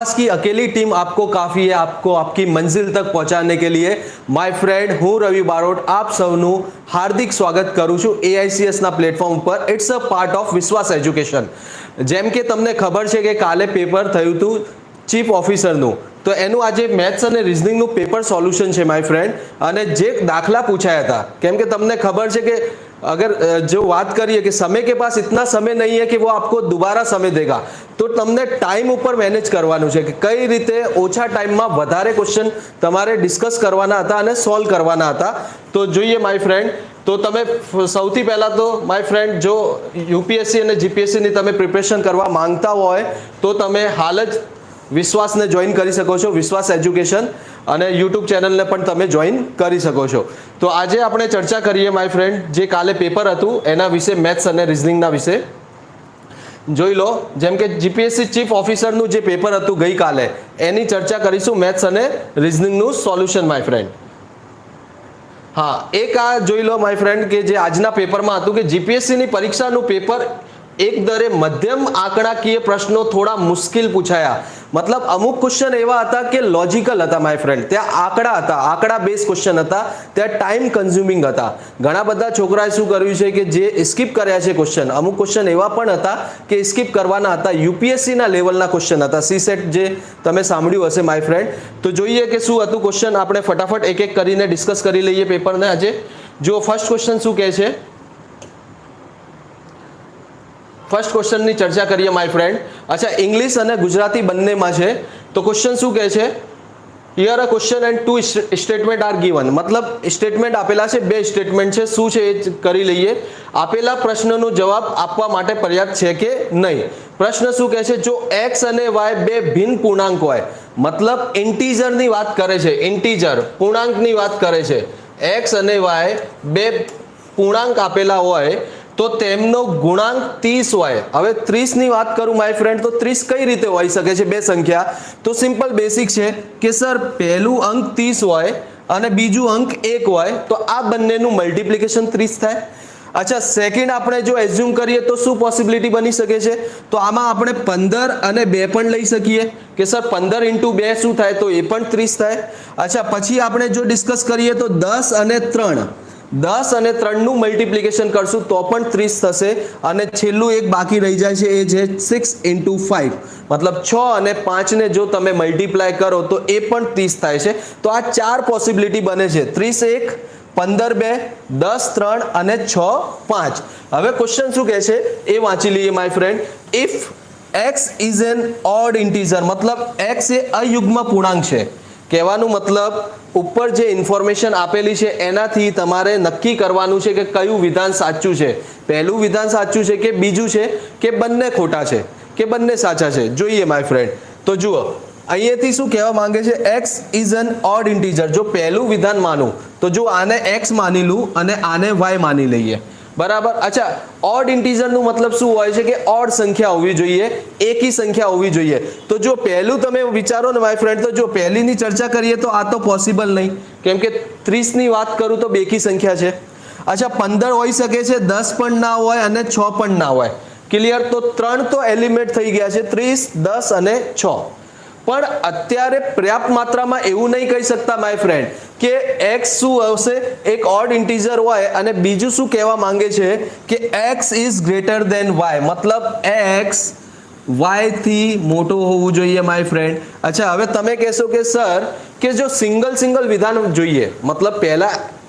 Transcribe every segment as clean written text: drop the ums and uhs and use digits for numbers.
विश्वास की अकेली टीम आपको काफी है आपको आपकी मंजिल तक पहुंचाने के लिए। माय फ्रेंड હું રવિ બારોટ આપ સૌનું હાર્દિક સ્વાગત કરું છું AICS ના પ્લેટફોર્મ ઉપર। ઇટ્સ અ પાર્ટ ઓફ વિશ્વાસ એજ્યુકેશન। જેમ કે તમને ખબર છે કે કાલે પેપર થયું હતું ચીફ ઓફિસરનું, તો એનું આજે મેથ્સ અને રીઝનિંગનું પેપર સોલ્યુશન છે માય ફ્રેન્ડ। અને જે દાખલા પૂછાયા હતા, કેમ કે તમને ખબર છે કે अगर जो बात करिए कि समय के पास इतना समय नहीं है कि वो आपको दोबारा समय देगा, तो तमने टाइम ऊपर मैनेज करवानुं छे कि कई रीते ओछा टाइम में वधारे क्वेश्चन तमारे डिस्कस करवाना हता अने सॉल्व करवाना हता। तो जोईए माय फ्रेंड, तो तमे सौथी पहला तो माय फ्रेंड जो यूपीएससी अने जीपीएससी नी तमे प्रिपरेशन करवा मांगता होय तो तमे हाल ज विश्वास ने जॉइन करी सको छो, विश्वास एज्युकेशन અને યુટ્યુબ ચેનલને પણ તમે જોઈન કરી શકો છો। તો આજે આપણે ચર્ચા કરીએ માય ફ્રેન્ડ, જે કાલે પેપર હતું એના વિશે, મેથ્સ અને રીઝનિંગના વિશે જોઈ લો। જેમ કે જીપીએસસી ચીફ ઓફિસરનું જે પેપર હતું ગઈકાલે, એની ચર્ચા કરીશું, મેથ્સ અને રીઝનિંગનું સોલ્યુશન માય ફ્રેન્ડ। હા, એક આ જોઈ લો માય ફ્રેન્ડ કે જે આજના પેપરમાં હતું કે જીપીએસસીની પરીક્ષાનું પેપર એક દરે મધ્યમ આંકડાકીય પ્રશ્નો થોડા મુશ્કેલ પૂછાયા। मतलब अमुक क्वेश्चन एवा हता के लॉजिकल हता माय फ्रेंड, त्या आंकड़ा हता, आंकड़ा बेस क्वेश्चन हता, त्या टाइम कन्ज्यूमिंग हता। घणा बधा छोकराए शुं कर्युं छे के जे स्कीप कर्या छे क्वेश्चन, अमुक क्वेश्चन एवा पण हता के स्कीप करवाना हता, यूपीएससी ना लेवलना क्वेश्चन हता, सीसेट जे तमे सांभळ्युं हशे माय फ्रेंड। तो जोईए के शुं हतुं क्वेश्चन, आपणे फटाफट एक एक करीने डिस्कस करी लईए पेपरने आजे। जो फर्स्ट क्वेश्चन शुं कहे छे, फर्स्ट क्वेश्चन ની ચર્ચા કરીએ માય ફ્રેન્ડ। अच्छा, इंग्लिश અને ગુજરાતી બંનેમાં છે। તો ક્વેશ્ચન શું કહે છે, here a question and two statement are given. मतलब સ્ટેટમેન્ટ આપેલા છે, બે સ્ટેટમેન્ટ છે, શું છે એ કરી લઈએ। આપેલા પ્રશ્નનો જવાબ આપવા માટે પર્યાપ્ત છે કે નહીં। પ્રશ્ન શું કહે છે, જો x અને y બે ભિન્ન પૂર્ણાંક હોય, मतलब ઇન્ટીજરની વાત કરે છે, ઇન્ટીજર પૂર્ણાંકની વાત કરે છે, x અને y બે પૂર્ણાંક આપેલા હોય तो तेमनो गुणांक 30 होय। हवे 30 ની વાત करूं माय फ्रेंड, तो 30 कई रीते होई सके छे, बे संख्या। तो सिंपल बेसिक छे कि सर पहलू अंक 30 होय अने बीजू अंक 1 होय, तो आ बंनेनु मल्टीप्लिकेशन 30 थाय। अच्छा, सेकंड आपणे जो एज्यूम करिए तो शुं पॉसिबिलिटी बनी सके छे, तो आमां आपणे 15 અને 2 पण लई सकीए कि सर 15 * 2 शुं थाय, तो ए पण 30 थाय। अच्छा, પછી આપણે જો ડિસ્કસ કરીએ તો 10 અને 3, 10 અને 3 નું મલ્ટીપ્લિકેશન કરશું તો પણ 30 થશે। અને છેલ્લું એક બાકી રહી જાય છે, એ છે 6 * 5, मतलब 6 અને 5 ને જો તમે મલ્ટીપ્લાય કરો તો એ પણ 30 થાય છે। તો આ ચાર પોસિબિલિટી બને છે, 30 1, 15 2, 10 3 અને 6 5। હવે ક્વેશ્ચન શું કહે છે એ વાંચી લઈએ my friend. If x is an odd integer, मतलब x એ અયુગ્મ પૂર્ણાંક છે। કહેવાનો મતલબ ઉપર જે ઇન્ફોર્મેશન આપેલી છે એનાથી તમારે નક્કી કરવાનું છે કે કયું વિધાન સાચું છે, પહેલું વિધાન સાચું છે કે બીજું છે કે બંને ખોટા છે કે બંને સાચા છે। જોઈએ માય ફ્રેન્ડ, તો જુઓ અહીંયાથી શું કહેવા માંગે છે, x is an odd integer. જો પહેલું વિધાન માનું તો જો આને x માની લઉં અને આને y માની લઈએ, बराबर। अच्छा, ऑड इंटीजर નું मतलब શું હોય છે કે ઓડ સંખ્યા હોવી જોઈએ, એકી સંખ્યા હોવી જોઈએ। તો જો પહેલું તમે વિચારો ને માય ફ્રેન્ડ, તો જો પહેલીની ચર્ચા કરીએ તો આ તો પોસિબલ નહીં, કેમ કે 30 ની વાત કરું તો બેકી સંખ્યા છે। अच्छा, 15 હોઈ શકે છે, 10 પણ ના હોય અને 6 પણ ના હોય, ક્લિયર। તો 3 તો એલિમિનેટ થઈ ગયા છે, 30 10 અને 6। પણ અત્યારે પર્યાપ્ત માત્રામાં એવું નહીં કહી શકતા માય ફ્રેન્ડ કે x શું હશે, એક ઓડ ઇન્ટીજર હોય અને બીજું શું કહેવા માંગે છે કે x is greater than y, मतलब x y થી મોટો હોવું જોઈએ માય ફ્રેન્ડ। अच्छा, હવે તમે કહેશો કે સર કે જો સિંગલ વિધાન જોઈએ, मतलब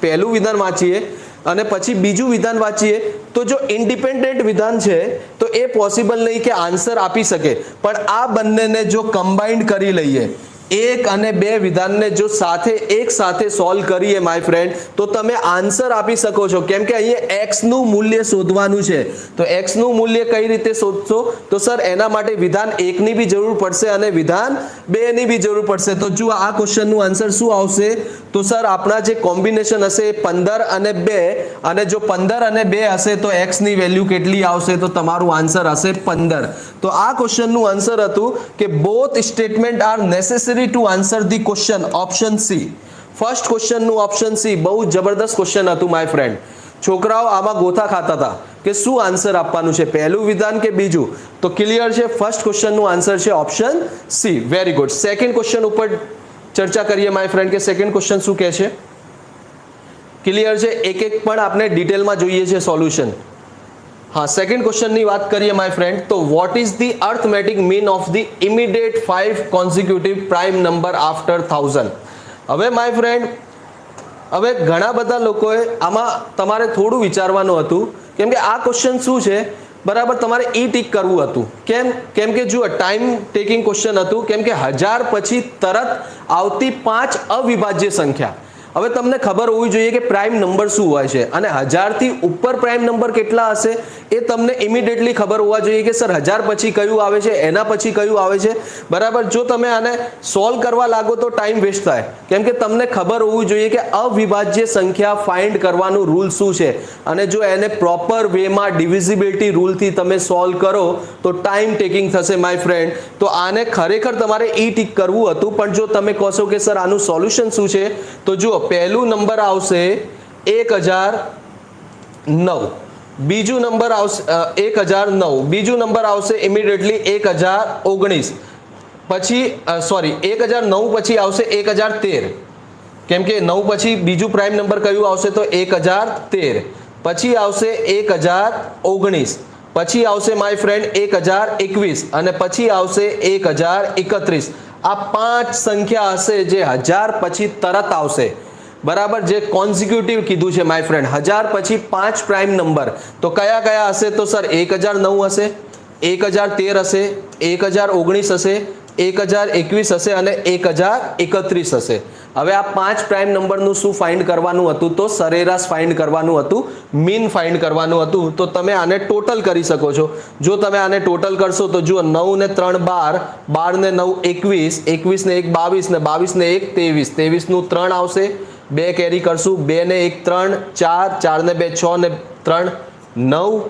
પહેલું વિધાન વાંચીએ અને પછી બીજું વિધાન વાંચીએ તો જો ઇન્ડિપેન્ડન્ટ વિધાન છે તો એ પોસિબલ નહીં કે આન્સર આપી શકે। પણ આ બંનેને જો કમ્બાઇન્ડ કરી લઈએ, એક અને બે વિધાનને જો સાથે એક સાથે સોલ્વ કરીએ માય ફ્રેન્ડ, તો તમે આન્સર આપી શકો છો, કેમ કે અહીંયા x નું મૂલ્ય શોધવાનું છે। તો x નું મૂલ્ય કઈ રીતે શોધશો, તો સર એના માટે વિધાન 1 ની બી જરૂર પડશે અને વિધાન 2 ની બી જરૂર પડશે। તો જો આ ક્વેશ્ચનનું આન્સર શું આવશે, તો સર આપણા જે કોમ્બિનેશન હશે 15 અને 2, અને જો 15 અને 2 હશે તો x ની વેલ્યુ કેટલી આવશે, તો તમારું આન્સર હશે 15। તો આ ક્વેશ્ચનનું આન્સર હતું કે both statement are necessary to answer the question, option C. First question નું ऑप्शन सी बहु जबरदस्त क्वेश्चन હતું माय फ्रेंड। છોકરાઓ આમાં ગોથા ખાતા હતા કે શું આન્સર આપવાનું છે, પહેલું વિધાન કે બીજું? તો ક્લિયર છે, ફર્સ્ટ ક્વેશ્ચનનું આન્સર છે option C. Very good. Second question ઉપર ચર્ચા કરીએ માય ફ્રેન્ડ કે સેકન્ડ ક્વેશ્ચન શું કહે છે. ક્લિયર છે, એક એક પણ આપણે ડિટેલમાં જોઈએ છે સોલ્યુશન. હા, સેકન્ડ ક્વેશ્ચનની વાત કરીએ માય ફ્રેન્ડ, તો what is the arithmetic mean of the immediate 5 consecutive prime number after 1000? હવે માય ફ્રેન્ડ, હવે ઘણા બધા લોકોએ આમાં તમારે થોડું વિચારવાનું હતું, કેમ કે આ ક્વેશ્ચન શું છે, બરાબર, તમારે ઈ ટીક કરવું હતું. કેમ કે જુઓ, ટાઈમ ટેકિંગ ક્વેશ્ચન હતું, કેમ કે 1000 પછી તરત આવતી 5 અવિભાજ્ય સંખ્યા. હવે તમને ખબર હોવી જોઈએ કે પ્રાઇમ નંબર શું હોય છે, અને 1000 થી ઉપર પ્રાઇમ નંબર કેટલા હશે એ તમને ઇમિડિયેટલી ખબર હોવા જોઈએ કે સર 1000 પછી કયું આવે છે, એના પછી કયું આવે છે, બરાબર. જો તમે આને સોલ્વ કરવા લાગો તો ટાઈમ વેસ્ટ થાય, કેમ કે તમને ખબર હોવું જોઈએ કે અવિભાજ્ય સંખ્યા ફાઇન્ડ કરવાનું રૂલ શું છે, અને જો એને પ્રોપર વેમાં ડિવિઝિબિલિટી રૂલથી તમે સોલ્વ કરો તો ટાઈમ ટેકિંગ થશે માય ફ્રેન્ડ. તો આને ખરેખર તમારે ઈ ટીક કરવું હતું, પણ જો તમે કહો કે સર આનું સોલ્યુશન શું છે, તો જુઓ, પહેલું નંબર આવશે 1009, બીજું નંબર આવશે 1009, બીજું નંબર આવશે ઇમિડિયેટલી 1019, પછી 1009 પછી આવશે 1013, કેમ કે 9 પછી બીજું પ્રાઇમ નંબર કયું આવશે તો 1013, પછી આવશે 1019, પછી આવશે માય ફ્રેન્ડ 1021, અને પછી આવશે 1031. આ 5 સંખ્યા હશે જે 1000 પછી તરત આવશે, બરાબર, જે કોન્સિક્યુટિવ કીધું છે માય ફ્રેન્ડ. 1000 પછી 5 પ્રાઇમ નંબર તો કયા કયા હશે, તો સર 1009 હશે, 1013 હશે, 1019 હશે, 1021 હશે અને 1031 હશે. હવે આ 5 પ્રાઇમ નંબરનું શું ફાઇન્ડ કરવાનું હતું, તો સરેરાશ ફાઇન્ડ કરવાનું હતું, મીન ફાઇન્ડ કરવાનું હતું. તો તમે આને ટોટલ કરી શકો છો. જો તમે આને ટોટલ કરશો તો જુઓ, 9 ને 3 12, 12 ને 9 21, 21 ને 1 22 ને 22 ને 1 23, 23 નું 3 આવશે, 2 કેરી કરશું, 2 ને 1 3, 4, 4 ને 2 6 ને 3 9,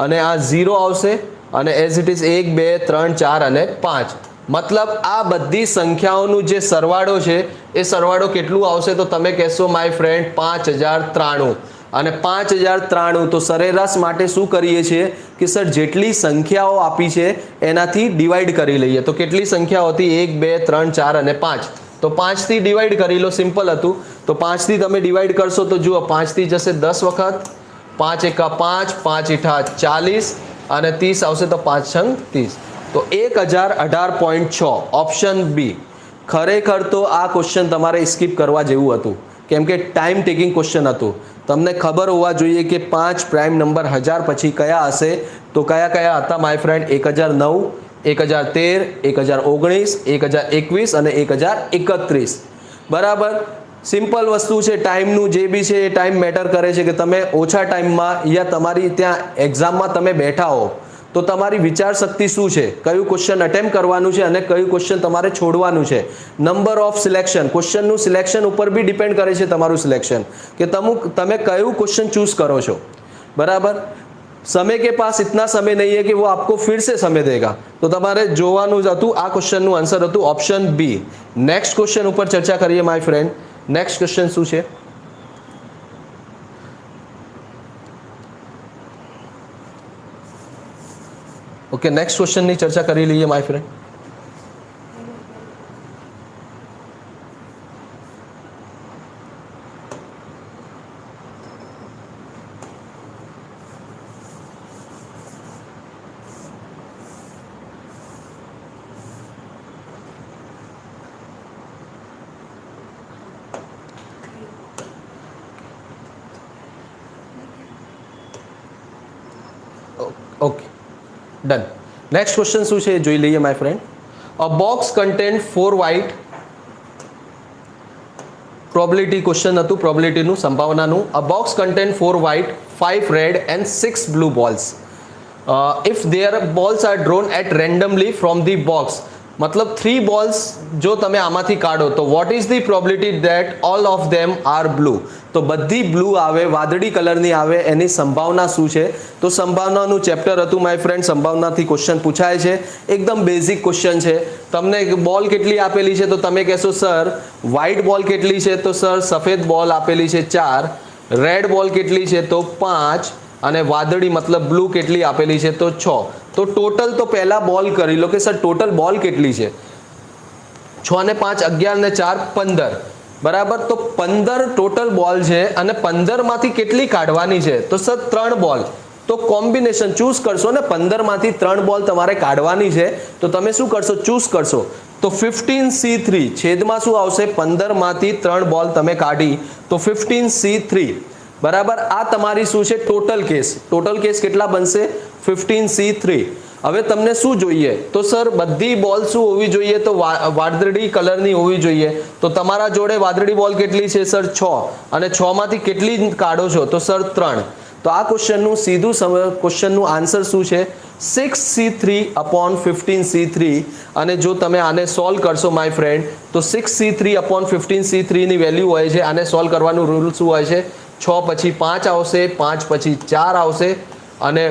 અને આ 0 આવશે, અને એઝ ઇટ ઇઝ 1 2 3 4 અને 5. મતલબ આ બધી સંખ્યાઓનું જે સરવાળો છે એ સરવાળો કેટલું આવશે, તો તમે કહેશો માય ફ્રેન્ડ 5093. અને 5093 તો સરેરાશ માટે શું કરીએ છીએ કે સર જેટલી સંખ્યાઓ આપી છે એનાથી ડિવાઈડ કરી લઈએ. તો કેટલી સંખ્યાઓ હતી, 1 2 3 4 અને 5, તો 5 થી ડિવાઈડ કરી લો, સિમ્પલ હતું. તો 5 થી તમે ડિવાઈડ કરશો તો જુઓ, 5 થી જશે 10 વખત, 5 એકા 5, 5 ઈઠા 40, અને 30 આવશે, તો 5 છંગ 30, તો 1018.6 ઓપ્શન બી. ખરેખર તો આ ક્વેશ્ચન તમારે સ્કીપ કરવા જેવું હતું, કેમ કે ટાઈમ ટેકિંગ ક્વેશ્ચન હતું. તમને ખબર હોવા જોઈએ કે 5 પ્રાઇમ નંબર 1000 પછી કયા હશે, તો કયા કયા હતા માય ફ્રેન્ડ, 1009, 1013, 1019, 1021 અને 1031, બરાબર. સિમ્પલ વસ્તુ છે, ટાઈમનું જે બી છે એ ટાઈમ મેટર કરે છે, કે તમે ઓછા ટાઈમમાં યા તમારી ત્યાં એક્ઝામમાં તમે બેઠા હો તો તમારી વિચાર શક્તિ શું છે, કયું ક્વેશ્ચન અટેમ્પ્ટ કરવાનું છે અને કયું ક્વેશ્ચન તમારે છોડવાનું છે. નંબર ઓફ સિલેક્શન, ક્વેશ્ચનનું સિલેક્શન ઉપર બી ડિપેન્ડ કરે છે તમારું સિલેક્શન, કે તમે કયું ક્વેશ્ચન ચૂઝ કરો છો, બરાબર. समय के पास इतना समय नहीं है कि वो आपको फिर से समय देगा, तो તમારે જોવાનું જ હતું. આ ક્વેશ્ચનનું આન્સર હતું ઓપ્શન બી. નેક્સ્ટ ક્વેશ્ચન ઉપર ચર્ચા કરીએ માય ફ્રેન્ડ. નેક્સ્ટ ક્વેશ્ચન શું છે, ઓકે, નેક્સ્ટ ક્વેશ્ચનની ચર્ચા કરી લઈએ my friend. Okay, done. Next question શું છે જોઈ લઈએ my friend. A box content 4 white, probability question હતું, પ્રોબેબિલિટીનું, સંભાવનાનું. A box content 4 white, 5 red and 6 blue balls. If their balls are drawn at randomly from the box, મતલબ 3 balls જો તમે આમાંથી કાઢો તો what is the probability that all of them are blue, તો બધી બ્લુ આવે, વાદળી કલરની આવે, એની સંભાવના શું છે. તો સંભાવનાનું ચેપ્ટર હતું માય ફ્રેન્ડ, સંભાવનાથી ક્વેશ્ચન પૂછાય છે, એકદમ બેઝિક ક્વેશ્ચન છે. તમને બોલ કેટલી આપેલી છે તો તમે કહેશો સર વ્હાઇટ બોલ કેટલી છે, તો સર સફેદ બોલ આપેલી છે 4, રેડ બોલ કેટલી છે તો 5 અને વાદળી મતલબ બ્લુ કેટલી આપેલી છે તો 6. તો ટોટલ તો પહેલા બોલ કરી લો કે સર ટોટલ બોલ કેટલી છે. 6 ને 5 11 ને 4 15 બરાબર. તો 15 ટોટલ બોલ છે અને 15 માંથી કેટલી કાઢવાની છે તો સર 3 બોલ. તો કોમ્બિનેશન ચૂઝ કરશો ને 15 માંથી 3 બોલ તમારે કાઢવાની છે તો તમે શું કરશો ચૂઝ કરશો તો 15C3 છેદમાં શું આવશે 15 માંથી 3 બોલ તમે કાઢી તો 15C3 બરાબર. આ તમારી શું છે ટોટલ કેસ. ટોટલ કેસ કેટલા બનશે 15C3. હવે તમને શું જોઈએ તો સર બધી બોલ શું હોવી જોઈએ તો વાદળી કલરની હોવી જોઈએ. તો તમારા જોડે વાદળી બોલ કેટલી છે સર 6 અને 6 માંથી કેટલી કાઢો છો તો સર 3. તો આ ક્વેશ્ચનનું સીધું ક્વેશ્ચનનું આન્સર શું છે 6C3 upon 15C3. અને જો તમે આને સોલ્વ કરશો માય ફ્રેન્ડ તો 6C3 upon 15C3 ની વેલ્યુ હોય છે. આને સોલ્વ કરવાનું રૂલ શું હોય છે 6 પછી 5 આવશે 5 પછી 4 આવશે અને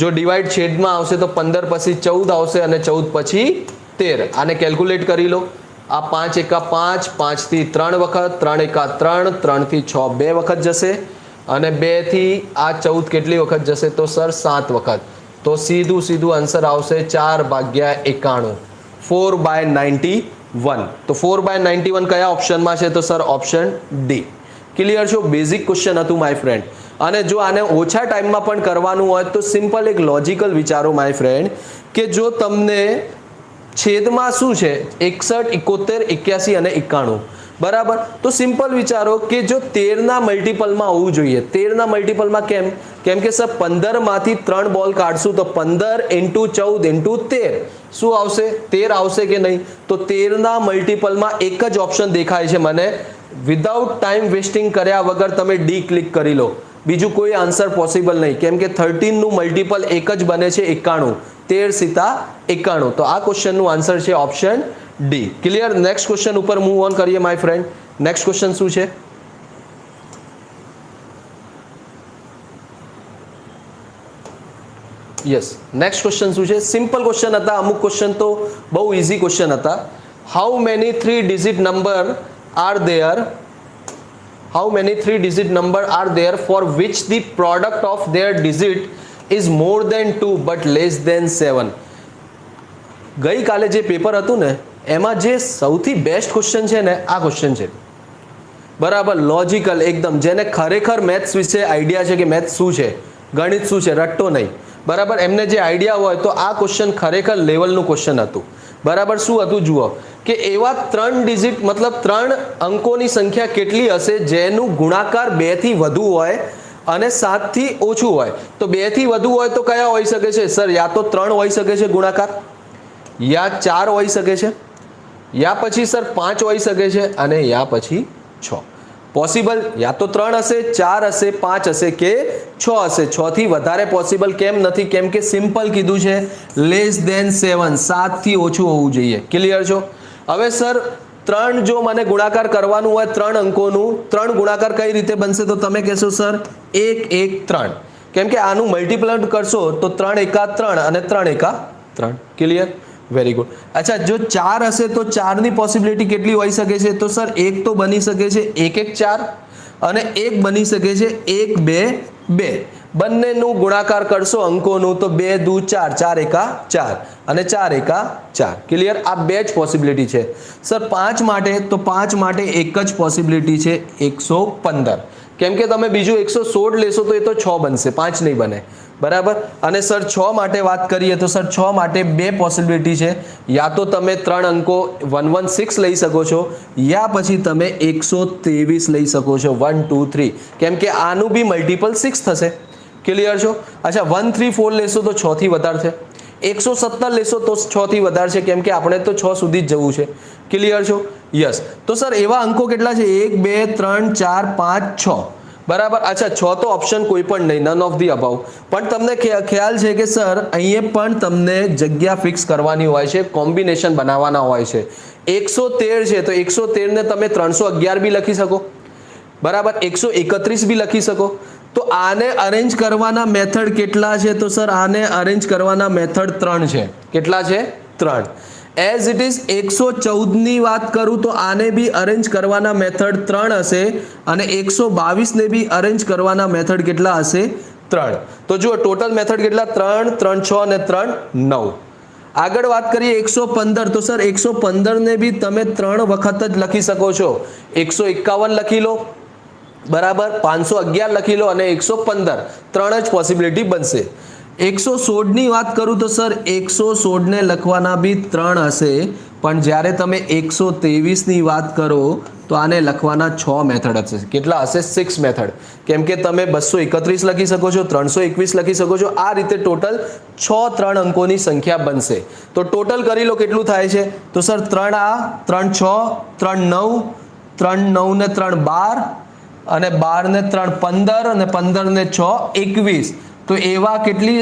જો ડિવાઈડ છેદમાં આવશે તો 15 પછી 14 આવશે અને 14 પછી 13. આને કેલ્ક્યુલેટ કરી લો. આ 5 એકા 5 5 થી 3 વખત 3 એકા 3 3 થી 6 2 વખત જશે અને 2 થી આ 14 કેટલી વખત જશે તો સર 7 વખત. તો સીધું આન્સર આવશે 4/91 4/91. તો 4/91 કયા ઓપ્શનમાં છે તો સર ઓપ્શન ડી. ક્લિયર છો. બેઝિક ક્વેશ્ચન હતું માય ફ્રેન્ડ. અને જો આને ઓછા ટાઈમમાં પણ કરવાનું હોય તો સિમ્પલ એક લોજિકલ વિચારો માય ફ્રેન્ડ કે જો તમને છેદમાં શું છે 61 71 81 અને 91 બરાબર. તો સિમ્પલ વિચારો કે જો 13 ના મલ્ટિપલમાં હોવું જોઈએ. 13 ના મલ્ટિપલમાં કેમ કે સર 15 માંથી 3 બોલ કાઢશું તો 15 × 14 × 13 શું આવશે 13 આવશે કે નહીં. તો 13 ના મલ્ટિપલમાં એક જ ઓપ્શન દેખાય છે મને. વિધાઉટ ટાઈમ વેસ્ટિંગ કર્યા વગર તમે ડી ક્લિક કરી લો. બીજું કોઈ આન્સર પોસિબલ નહીં કેમ કે 13 નું મલ્ટિપલ એક જ બને છે 91. 13 સીતા 91. તો આ ક્વેશ્ચનનું આન્સર છે option D. Clear. Next question ઉપર મૂવ ઓન કરીએ માય ફ્રેન્ડ. નેક્સ્ટ ક્વેશ્ચન શું છે યસ નેક્સ્ટ ક્વેશ્ચન શું છે સિમ્પલ ક્વેશ્ચન હતા. અમુક ક્વેશ્ચન તો બહુ ઇઝી ક્વેશ્ચન હતા. How many 3 digit number are there how many 3 digit number are there for which the product of their digit is more than 2 but less than 7. ગઈ કાલે જે પેપર હતું ને એમાં જે સૌથી બેસ્ટ ક્વેશ્ચન છે ને આ ક્વેશ્ચન છે બરાબર. લોજિકલ એકદમ. જેને ખરેખર મેથ્સ વિશે આઈડિયા છે કે મેથ્સ શું છે ગણિત શું છે રટ્ટો નહીં બરાબર. એમને જે આઈડિયા હોય તો આ ક્વેશ્ચન ખરેખર લેવલનું ક્વેશ્ચન હતું બરાબર. શું હતું જુઓ કે એવા 3 ડિજિટ મતલબ 3 અંકોની સંખ્યા કેટલી હશે જેનું ગુણાકાર 2 થી વધુ હોય અને 7 થી ઓછું હોય. તો 2 થી વધુ હોય તો કયા હોઈ શકે છે સર યા તો 3 હોઈ શકે છે ગુણાકાર યા 4 હોઈ શકે છે યા પછી સર 5 હોઈ શકે છે અને યા પછી 6 પોસિબલ. યા તો 3 હશે 4 હશે 5 હશે કે 6 હશે. 6 થી વધારે પોસિબલ કેમ નથી કેમ કે સિમ્પલ કીધું છે લેસ ધેન 7 7 થી ઓછું હોવું જોઈએ. ક્લિયર છો. હવે સર 3 જો મને ગુણાકાર કરવાનું હોય 3 અંકોનું 3 ગુણાકાર કઈ રીતે બનશે તો તમે કહેશો સર 1 1 3 કેમ કે આનું મલ્ટીપ્લાય કરશો તો 3 એકા 3 અને 3 એકા 3. ક્લિયર. Very good. અચ્છા જો 4 હશે તો 4 ની પોસિબિલિટી કેટલી હોઈ શકે છે તો સર 1 તો બની શકે છે 1 1 4 અને 1 બની શકે છે 1 2 2. બંનેનું ગુણાકાર કરશો અંકોનું તો 2 દુ 4 4 એકા 4 અને 4 એકા 4. ક્લિયર. આ બે જ પોસિબિલિટી છે સર. 5 માટે તો 5 માટે એક જ પોસિબિલિટી છે 115 કેમ કે તમે બીજું 116 લેશો તો એ તો 6 બનશે 5 નહીં બને બરાબર. અને સર 6 માટે વાત કરીએ તો સર 6 માટે બે પોસિબિલિટી છે. યા તો તમે 3 અંકો 116 લઈ શકો છો યા પછી તમે 123 લઈ શકો છો 1 2 3 કેમ કે આનું બી મલ્ટિપલ 6 થશે. ક્લિયર છો. અચ્છા 134 લેશો તો 6 થી વધારે છે. 117 લેશો તો 6 થી વધારે છે કેમ કે આપણે તો 6 સુધી જ જવું છે. ક્લિયર છો. યસ. તો સર એવા અંકો કેટલા છે 1 2 3 4 5 6 બરાબર. અચ્છા 6 તો ઓપ્શન કોઈ પણ નહીં નન ઓફ ધી અબાઉ. પણ તમને ખ્યાલ છે કે સર અહીંયા પણ તમને જગ્યા ફિક્સ કરવાની હોય છે કોમ્બિનેશન બનાવવાના હોય છે. 113 છે તો 113 ને તમે 311 બી લખી શકો બરાબર 131 બી લખી શકો. તો આને અરેન્જ કરવાના મેથડ કેટલા છે તો સર આને અરેન્જ કરવાના મેથડ 3 છે. કેટલા છે 3. એઝ ઇટ ઇઝ 114 ની વાત કરું તો આને બી અરેન્જ કરવાના મેથડ 3 હશે અને 122 ને બી અરેન્જ કરવાના મેથડ કેટલા હશે 3. તો જુઓ ટોટલ મેથડ કેટલા 3 3 6 અને 3 9. આગળ વાત કરીએ 115. તો સર 115 ને બી તમે 3 વખત જ લખી શકો છો. 151 લખી લો, બરાબર, 511 લખી લો અને 115 3 જ પોસિબિલિટી બનશે. 116 ની વાત કરું તો સર 116 ને લખવાના બી 3 હશે, પણ જ્યારે તમે 123 ની વાત કરો તો આને લખવાના 6 મેથડ હશે. કેટલા હશે 6 મેથડ, કેમ કે તમે 231 લખી શકો છો, 321 લખી શકો છો. આ રીતે ટોટલ 6 3 અંકોની સંખ્યા બનશે. તો ટોટલ કરી લો કેટલું થાય છે. તો સર 3 આ 3 6 3 9 3 9 ને 3 12 અને 12 ને 3 15 અને 15 ને 6 21. તો એવા કેટલી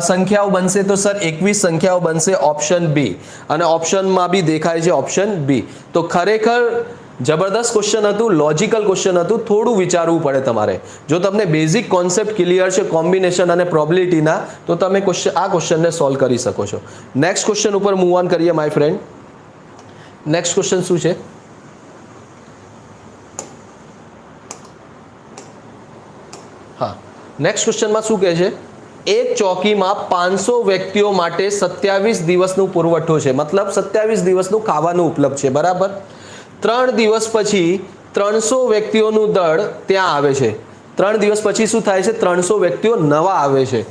સંખ્યાઓ બનશે. તો સર 21 સંખ્યાઓ બનશે ઓપ્શન બી. અને ઓપ્શનમાં બી દેખાય છે ઓપ્શન બી. તો ખરેખર જબરદસ્ત ક્વેશ્ચન હતું, લોજિકલ ક્વેશ્ચન હતું. થોડું વિચારવું પડે તમારે. જો તમને બેઝિક કોન્સેપ્ટ ક્લિયર છે કોમ્બિનેશન અને પ્રોબેબિલિટીના, તો તમે આ ક્વેશ્ચનને સોલ્વ કરી શકો છો. નેક્સ્ટ ક્વેશ્ચન ઉપર મૂવ ઓન કરીએ માય ફ્રેન્ડ. નેક્સ્ટ ક્વેશ્ચન શું છે. હા, નેક્સ્ટ ક્વેશ્ચનમાં શું કહે છે. એક ચોકીમાં 500 વ્યક્તિઓ માટે 27 દિવસનું પુરવઠો છે, મતલબ 27 દિવસનું ખાવાનું ઉપલબ્ધ છે, બરાબર. 3 દિવસ પછી 300 વ્યક્તિઓનું દળ ત્યાં આવે છે. 3 દિવસ પછી શું થાય છે 300 વ્યક્તિઓ નવા આવે છે.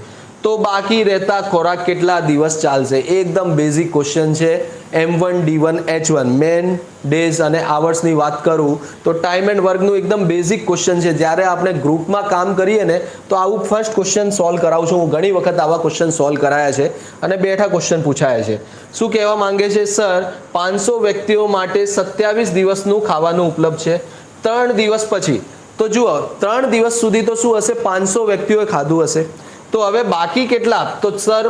તો બાકી રહેતા ખોરાક કેટલા દિવસ ચાલશે. એકદમ બેઝિક ક્વેશ્ચન છે. M1 D1 H1 main days અને આવર્સની વાત કરું તો ટાઈમ એન્ડ વર્કનું એકદમ બેઝિક ક્વેશ્ચન છે. જ્યારે આપણે ગ્રુપમાં કામ કરીએ ને તો આવું ફર્સ્ટ ક્વેશ્ચન સોલ્વ કરાવું છું. હું ઘણી વખત આવા ક્વેશ્ચન સોલ્વ કરાયા છે અને બેઠા ક્વેશ્ચન પૂછાયા છે. શું કહેવા માંગે છે સર 500 વ્યક્તિઓ માટે 27 દિવસનું ખાવાનું ઉપલબ્ધ છે. 3 દિવસ પછી તો જુઓ 3 દિવસ સુધી તો શું હશે 500 વ્યક્તિઓએ ખાધું હશે. તો હવે બાકી કેટલા. તો સર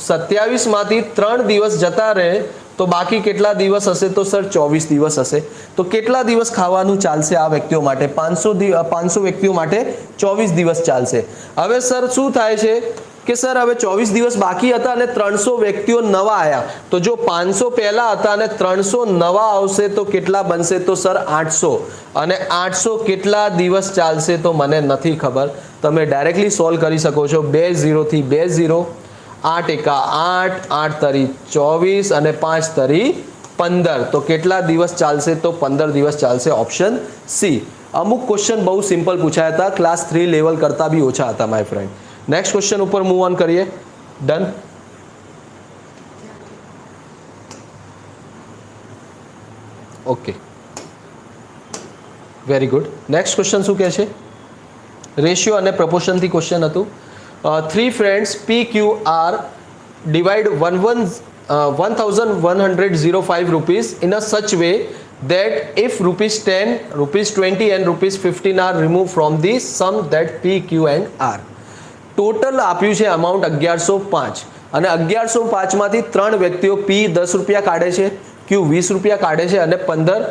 27 માંથી 3 દિવસ જતા રહે તો બાકી કેટલા દિવસ હશે. તો સર 24 દિવસ હશે. તો કેટલા દિવસ ખાવાનું ચાલશે આ વ્યક્તિઓ માટે 500 વ્યક્તિઓ માટે 24 દિવસ ચાલશે. હવે સર શું થાય છે કે સર હવે 24 દિવસ બાકી હતા અને 300 વ્યક્તિઓ નવા આવ્યા. તો જો 500 પહેલા હતા અને 300 નવા આવશે તો કેટલા બનશે. તો સર 800. અને 800 કેટલા દિવસ ચાલશે તો મને નથી ખબર. તમે ડાયરેક્ટલી સોલ્વ કરી શકો છો. 2 0 થી 2 0, 8 એકા 8, 8 તરી 24 અને 5 તરી 15. તો કેટલા દિવસ ચાલશે તો 15 દિવસ ચાલશે. Option C. અમુક ક્વેશ્ચન બહુ સિમ્પલ પૂછાયા હતા, ક્લાસ 3 લેવલ કરતા બી ઓછા હતા માય ફ્રેન્ડ. નેક્સ્ટ ક્વેશ્ચન ઉપર મૂવ ઓન કરીએ. Done. Okay, very good. Next question શું કહે છે. રેશિયો અને પ્રપોર્શનથી ક્વેશ્ચન હતું. 3 friends PQR divide 1105 rupees in a such way that if rupees 10, rupees 20 and rupees 15 are removed from the sum that P, Q and R. Total આપ્યું છે amount 1105 અને 1105 માંથી 3 વ્યક્તિઓ P 10 રૂપિયા કાઢે છે, Q 20 રૂપિયા કાઢે છે અને 15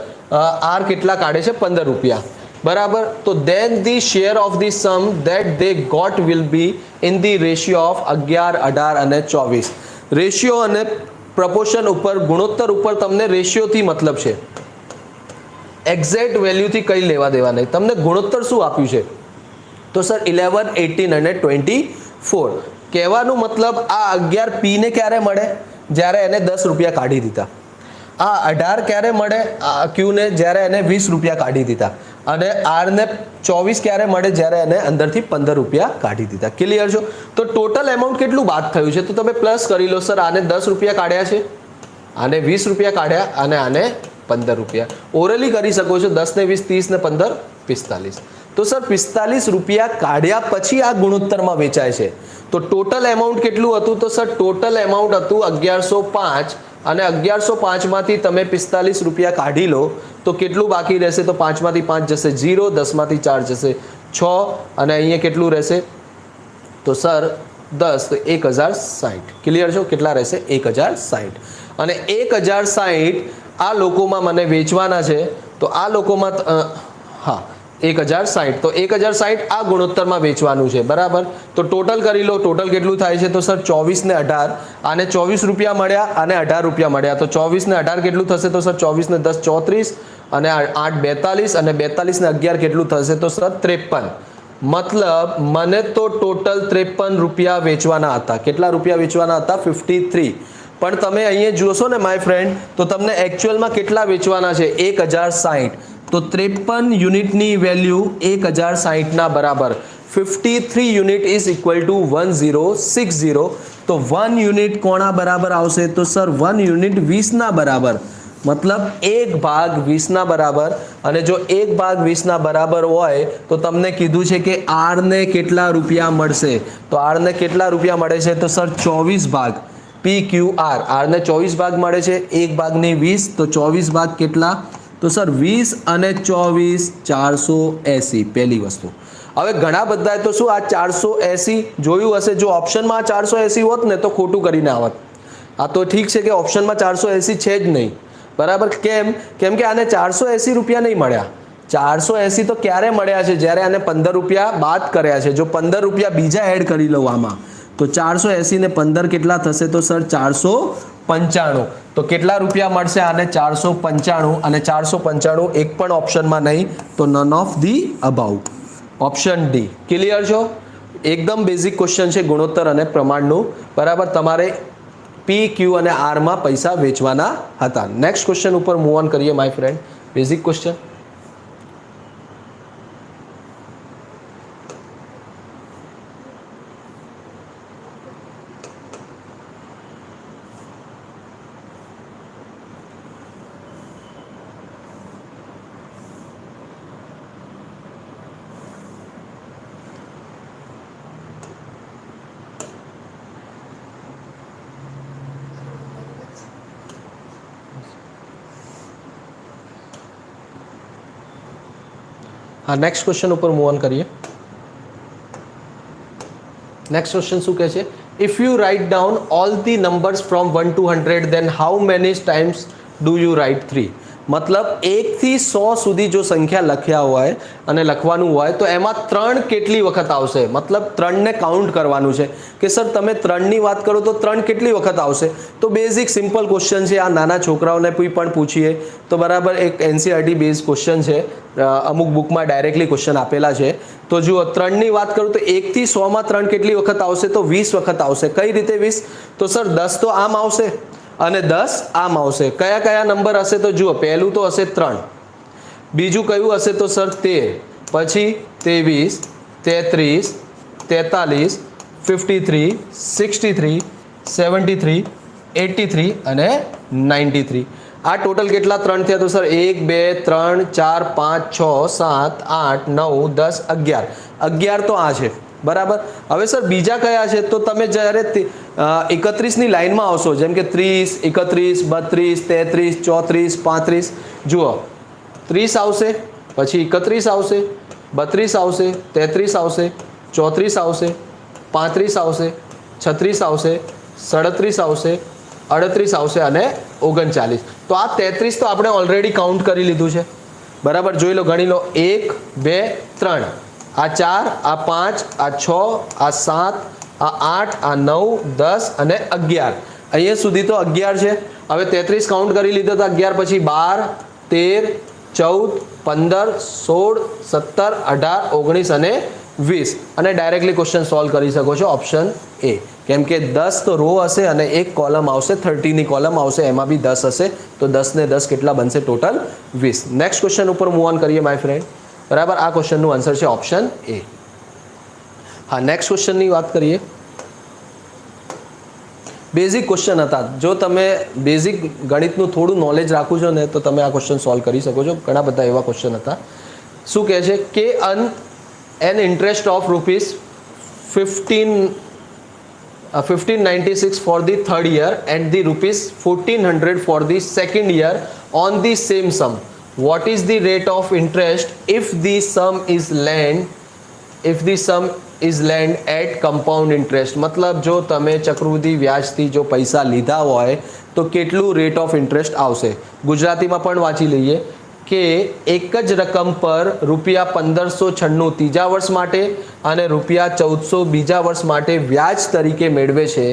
R કેટલા કાઢે છે 15 રૂપિયા, બરાબર. તો then the share of the sum that they got will be in the ratio of 11, 18 અને 24. રેશિયો અને પ્રપોર્શન ઉપર ગુણોત્તર ઉપર તમને રેશિયોથી મતલબ છે, એક્ઝેક્ટ વેલ્યુથી કંઈ લેવા દેવા નહીં. તમને ગુણોત્તર શું આપ્યું છે તો સર 11, 18 અને 24. કહેવાનું મતલબ આ 11 P ને ક્યારે મળે જ્યારે એને 10 રૂપિયા કાઢી દીધા. આ 18 ક્યારે મળે Q ને જ્યારે એને 20 રૂપિયા કાઢી દીધા. અને R ને 24 ક્યારે મળે જ્યારે એને અંદરથી 15 રૂપિયા કાઢી દીધા. ક્લિયર છો. તો ટોટલ એમાઉન્ટ કેટલું બાદ થયું છે તો તમે પ્લસ કરી લો. સર આને 10 રૂપિયા કાઢ્યા છે, આને 20 રૂપિયા કાઢ્યા અને આને 15 રૂપિયા. ઓરલી કરી શકો છો. 10 ને 20 30 ને 15 45. તો સર 45 રૂપિયા કાઢ્યા પછી આ ગુણોત્તરમાં વેચાય છે. તો ટોટલ એમાઉન્ટ કેટલું હતું તો સર ટોટલ એમાઉન્ટ હતું 1105 અને 1105 માંથી તમે 45 રૂપિયા કાઢી લો તો કેટલું બાકી રહેશે તો 5 માંથી 5 જશે 0, 10 માંથી 4 જશે 6 અને અહીંયા કેટલું રહેશે તો સર 10 તો 1060. ક્લિયર છો. કેટલા રહેશે 1060. અને 1060 આ લોકોમાં મને વેચવાના છે. તો આ લોકોમાં હા 1060 તો 1060 આ ગુણોત્તરમાં વેચવાનું છે બરાબર। તો ટોટલ કરી લો, ટોટલ કેટલું થાય છે? તો સર 24 ને 18, આને 24 રૂપિયા મળ્યા, આને 18 રૂપિયા મળ્યા, તો 24 ને 18 કેટલું થશે? તો સર 24 ને 10 34 અને 8 42 અને 42 ને 11 કેટલું થશે? તો સર 53। મતલબ મને તો ટોટલ 53 રૂપિયા વેચવાના હતા। કેટલા રૂપિયા વેચવાના હતા? 53। પણ તમે અહીંયા જોશો ને માય ફ્રેન્ડ, તો તમને એકચ્યુઅલમાં કેટલા વેચવાના છે? 1060। તો 53 યુનિટની વેલ્યુ 1060 ના બરાબર 53 યુનિટ ઇઝ ઇક્વલ ટુ 1060। તો 1 યુનિટ કોના બરાબર આવશે? તો સર 1 યુનિટ 20 ના બરાબર, મતલબ 1 ભાગ 20 ના બરાબર। અને જો 1 ભાગ 20 ના બરાબર હોય તો તમને કીધું છે કે આર ને કેટલા રૂપિયા મળશે? તો આર ને કેટલા રૂપિયા મળે છે? તો સર 24 ભાગ PQR, આર ને 24 ભાગ મળે છે, 1 ભાગની 20, તો 24 ભાગ કેટલા? તો સર 20 અને 24 480 પહેલી વસ્તુ। હવે ઘણા બધાએ તો શું આ 480 જોયું હશે, જો ઓપ્શનમાં 480 હોત ને તો ખોટું કરીને આવત। આ તો ઠીક છે કે ઓપ્શનમાં 480 છે જ નહીં બરાબર। કેમ કે આને 480 રૂપિયા નહીં મળ્યા। 480 તો ક્યારે મળ્યા છે? જ્યારે આને 15 રૂપિયા બાદ કર્યા છે। જો 15 રૂપિયા બીજા એડ કરી લઉં આમાં, તો 480 ને 15 કેટલા થશે? તો સર 495। તો કેટલા રૂપિયા મળશે આને? 495। અને 495 એક પણ ઓપ્શનમાં નહીં, તો none of the about, option D. Clear છો? એકદમ બેઝિક ક્વેશ્ચન છે ગુણોત્તર અને પ્રમાણનું બરાબર। તમારે પી ક્યુ અને આરમાં પૈસા વેચવાના હતા। નેક્સ્ટ ક્વેશ્ચન ઉપર મૂવ ઓન કરીએ માય ફ્રેન્ડ, બેઝિક ક્વેશ્ચન। हाँ नेक्स्ट क्वेश्चन ऊपर मूव ऑन करिए। नेक्स्ट क्वेश्चन શું કહે છે? If you write down all the numbers from 1 to 100 then how many times do you write 3? मतलब 1 થી 100 સુધી જો સંખ્યા લખ્યા હોય અને લખવાનું હોય તો એમાં 3 કેટલી વખત આવશે? मतलब 3 ને કાઉન્ટ કરવાનું છે કે સર તમે 3 ની વાત કરો તો 3 કેટલી વખત આવશે? તો બેઝિક સિમ્પલ ક્વેશ્ચન છે આ, નાના છોકરાઓને કોઈ પણ પૂછીએ તો બરાબર એક NCERT બેઝ ક્વેશ્ચન છે, અમુક બુકમાં ડાયરેક્ટલી ક્વેશ્ચન આપેલા છે। તો જુઓ 3 ની વાત કરું તો 1 થી 100 માં 3 કેટલી વખત આવશે? તો 20 વખત આવશે। કઈ રીતે 20? તો સર 10 તો આમ આવશે અને 10 આમ આવશે। કયા કયા નંબર હશે? તો જુઓ પહેલું તો હશે 3, બીજું કયું હશે? તો સર 13, પછી 23, 33, 43, 53, 63, 73, 83 અને 93। આ ટોટલ કેટલા 3 થયા? તો સર 1 2 3 4 5 6 7 8 9 10 11, 11 તો આ છે બરાબર। હવે સર બીજા કયા છે? તો તમે જ્યારે 31 ની લાઈનમાં આવશો, જેમ કે 30, 31, 32, 33, 34, 35, જુઓ 30 આવશે, પછી 31 આવશે, 32 આવશે, 33 આવશે, 34 આવશે, 35 આવશે, 36 આવશે, 37 આવશે, 38 આવશે અને 39। તો આ 33 તો આપણે ઓલરેડી કાઉન્ટ કરી લીધું છે બરાબર। જોઈ લો, ગણી લો, 1 2 3, આ 4, આ 5, આ 6, આ 7, આ 8, આ 9 10 અને 11, અહીંયા સુધી તો 11 છે। હવે 33 કાઉન્ટ કરી લીધો તો 11 પછી 12 13 14 15 16 17 18 19 અને 20 અને ડાયરેક્ટલી ક્વેશ્ચન સોલ્વ કરી શકો છો ઓપ્શન એ। કેમ કે 10 તો રો હશે અને એક કોલમ આવશે, 30 ની કોલમ આવશે, એમાં બી 10 હશે, તો 10 ને 10 કેટલા બનશે? ટોટલ 20। નેક્સ્ટ ક્વેશ્ચન ઉપર મૂવ ઓન કરીએ માય ફ્રેન્ડ બરાબર। આ ક્વેશ્ચનનું આન્સર છે ઓપ્શન એ। હા નેક્સ્ટ ક્વેશ્ચનની વાત કરીએ। બેઝિક ક્વેશ્ચન હતા, જો તમે બેઝિક ગણિતનું થોડું નોલેજ રાખો છો ને તો તમે આ ક્વેશ્ચન સોલ્વ કરી શકો છો। ઘણા બધા એવા ક્વેશ્ચન હતા। શું કહે છે કે an interest of rupees 1596 for the third year and the rupees 1400 for the second year on the same sum, what is the rate of interest if the sum is lent at compound interest? मतलब जो તમે ચક્રવૃદ્ધિ વ્યાજથી જો પૈસા લીધા હોય તો કેટલું rate of interest આવશે? ગુજરાતીમાં પણ વાંચી લઈએ કે એક જ રકમ પર ₹1596 ત્રીજા વર્ષ માટે અને ₹1400 બીજા વર્ષ માટે વ્યાજ તરીકે મેળવે છે,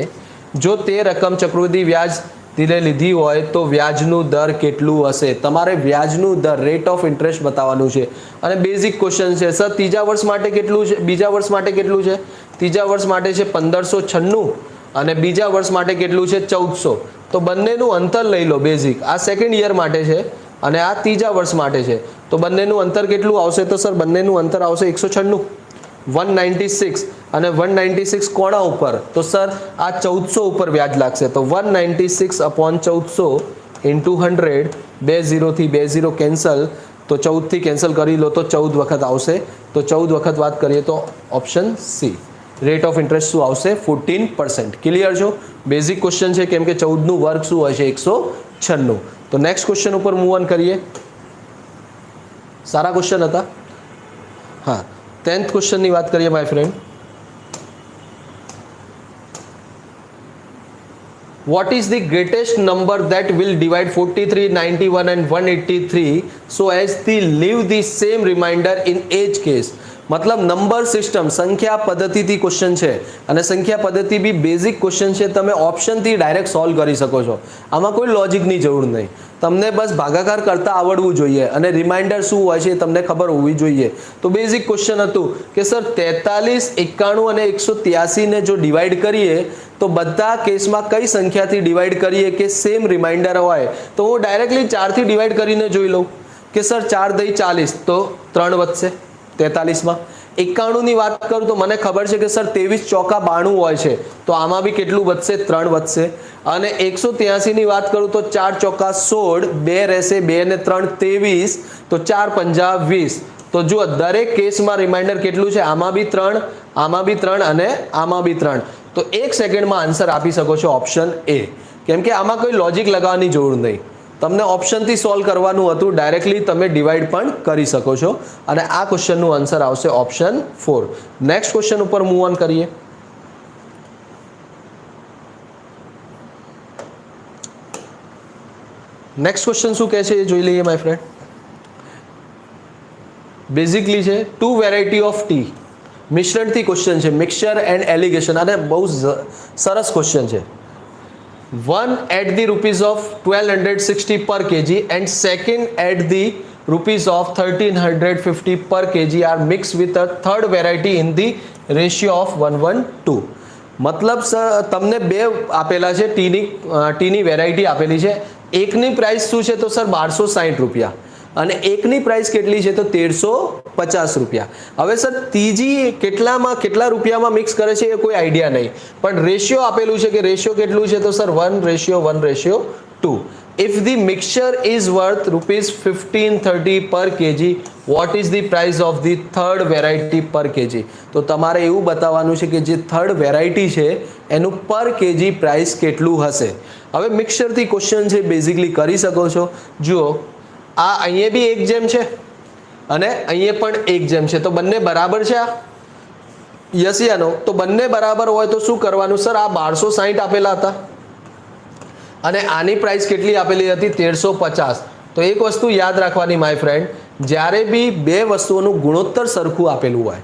જો તે રકમ ચક્રવૃદ્ધિ વ્યાજ ધીરે લીધી હોય તો વ્યાજનું દર કેટલું હશે? તમારે વ્યાજનું દર રેટ ઓફ ઇન્ટરેસ્ટ બતાવવાનું છે અને બેઝિક ક્વેશ્ચન છે. સર ત્રીજા વર્ષ માટે કેટલું છે, બીજા વર્ષ માટે કેટલું છે? ત્રીજા વર્ષ માટે છે 1596 અને બીજા વર્ષ માટે કેટલું છે 1400. તો બંનેનું અંતર લઈ લો. બેઝિક આ સેકન્ડ યર માટે છે અને આ ત્રીજા વર્ષ માટે છે, તો બંનેનું અંતર કેટલું આવશે? તો સર બંનેનું અંતર આવશે 196, 196 અને 196 કોણા ઉપર? તો સર આ 1400 ઉપર વ્યાજ લાગશે, તો 196/1400 ઇન્ટુ 100, 20 થી 20 કેન્સલ, તો 14 થી કેન્સલ કરી લો તો 14 વખત આવશે. તો 14 વખત વાત કરીએ તો option C rate of interest શું આવશે? 14%. ક્લિયર છો? બેઝિક ક્વેશ્ચન છે કેમ કે 14 નું વર્ગ શું હશે? 196. તો નેક્સ્ટ ક્વેશ્ચન ઉપર મૂવ ઓન કરીએ. સારા ક્વેશ્ચન હતા. હા, 10th ક્વેશ્ચનની વાત કરીએ my friend. What is the greatest number that will divide 43, 91 and 183 so as to leave the same remainder in each case? मतलब नंबर सिस्टम संख्या पद्धति थी क्वेश्चन है અને સંખ્યા પદ્ધતિ બી બેઝિક ક્વેશ્ચન છે. તમે ઓપ્શન થી ડાયરેક્ટ સોલ્વ કરી શકો છો. આમાં કોઈ લોજિકની જરૂર નહીં. તમને બસ ભાગાકાર કરતા આવડવું જોઈએ અને રિમાઇન્ડર શું હોય છે તમને ખબર હોવી જોઈએ. તો બેઝિક ક્વેશ્ચન હતું કે સર 43, 91 અને 183 ને જો ડિવાઈડ કરીએ તો બધા કેસમાં કઈ સંખ્યાથી ડિવાઈડ કરીએ કે સેમ રિમાઇન્ડર હોય? તો હું ડાયરેક્ટલી 4 થી ડિવાઈડ કરીને જોઈ લઉં કે સર 4 × 40 તો 3 વધશે 43 માં. 91 ની વાત કરું તો મને ખબર છે કે સર 23 ચોકા 92 હોય છે, તો આમાં બી કેટલું વધશે? 3 વધશે. અને 183 ની વાત કરું તો 4 ચોકા 16, 2 રહેશે, 2 ને 3 23, તો 4 × 5 20. તો જુઓ દરેક કેસમાં રિમાઇન્ડર કેટલું છે? આમાં બી 3, આમાં બી 3 અને આમાં બી 3. તો 1 સેકન્ડમાં આન્સર આપી શકો છો ઓપ્શન એ, કેમ કે આમાં કોઈ લોજિક લગાવવાની જરૂર નહીં. તમને ઓપ્શનથી સોલ્વ કરવાનું હતું, ડાયરેક્ટલી તમે ડિવાઈડ પણ કરી શકો છો અને આ ક્વેશ્ચનનું આન્સર આવશે ઓપ્શન 4. નેક્સ્ટ ક્વેશ્ચન ઉપર મૂવ ઓન કરીએ. નેક્સ્ટ ક્વેશ્ચન શું કહે છે એ જોઈ લઈએ માય ફ્રેન્ડ. બેઝિકલી છે 2 વેરાયટી ઓફ ટી, મિશ્રણથી ક્વેશ્ચન છે, મિક્સચર એન્ડ એલિગેશન, અને બહુ સરસ ક્વેશ્ચન છે. One at the rupees of 1260 per kg and second at the rupees of 1350 per kg are mixed with a third variety in the ratio of 1:2. मतलब તમને બે આપેલા છે, ટીની વેરાયટી આપેલી છે. એકની પ્રાઇસ શું છે? તો સર 1260 રૂપિયા અને એકની પ્રાઇસ કેટલી છે? તો 1350 રૂપિયા. હવે સર ત્રીજી કેટલા રૂપિયામાં મિક્સ કરે છે એ કોઈ આઈડિયા નહીં, પણ રેશિયો આપેલું છે કે રેશિયો કેટલું છે? તો sir 1:1:2. If the mixture is worth ₹1530 per kg, what is the price of the third variety per kg? તો તમારે એવું બતાવવાનું છે કે જે થર્ડ વેરાયટી છે એનું પર કેજી પ્રાઇસ કેટલું હશે. હવે મિક્સચરથી ક્વેશ્ચન છે, બેઝિકલી કરી શકો છો. જુઓ આ અહીંયા બી એક જેમ છે અને અહીંયા પણ એક જેમ છે, તો બંને બરાબર છે. આ યસ યા નો? તો બંને બરાબર હોય તો શું કરવાનું? સર આ 1260 આપેલા હતા અને આની પ્રાઇસ કેટલી આપેલી હતી? 1350. તો એક વસ્તુ યાદ રાખવાની માય ફ્રેન્ડ, જ્યારે બી બે વસ્તુઓનું ગુણોત્તર સરખું આપેલું હોય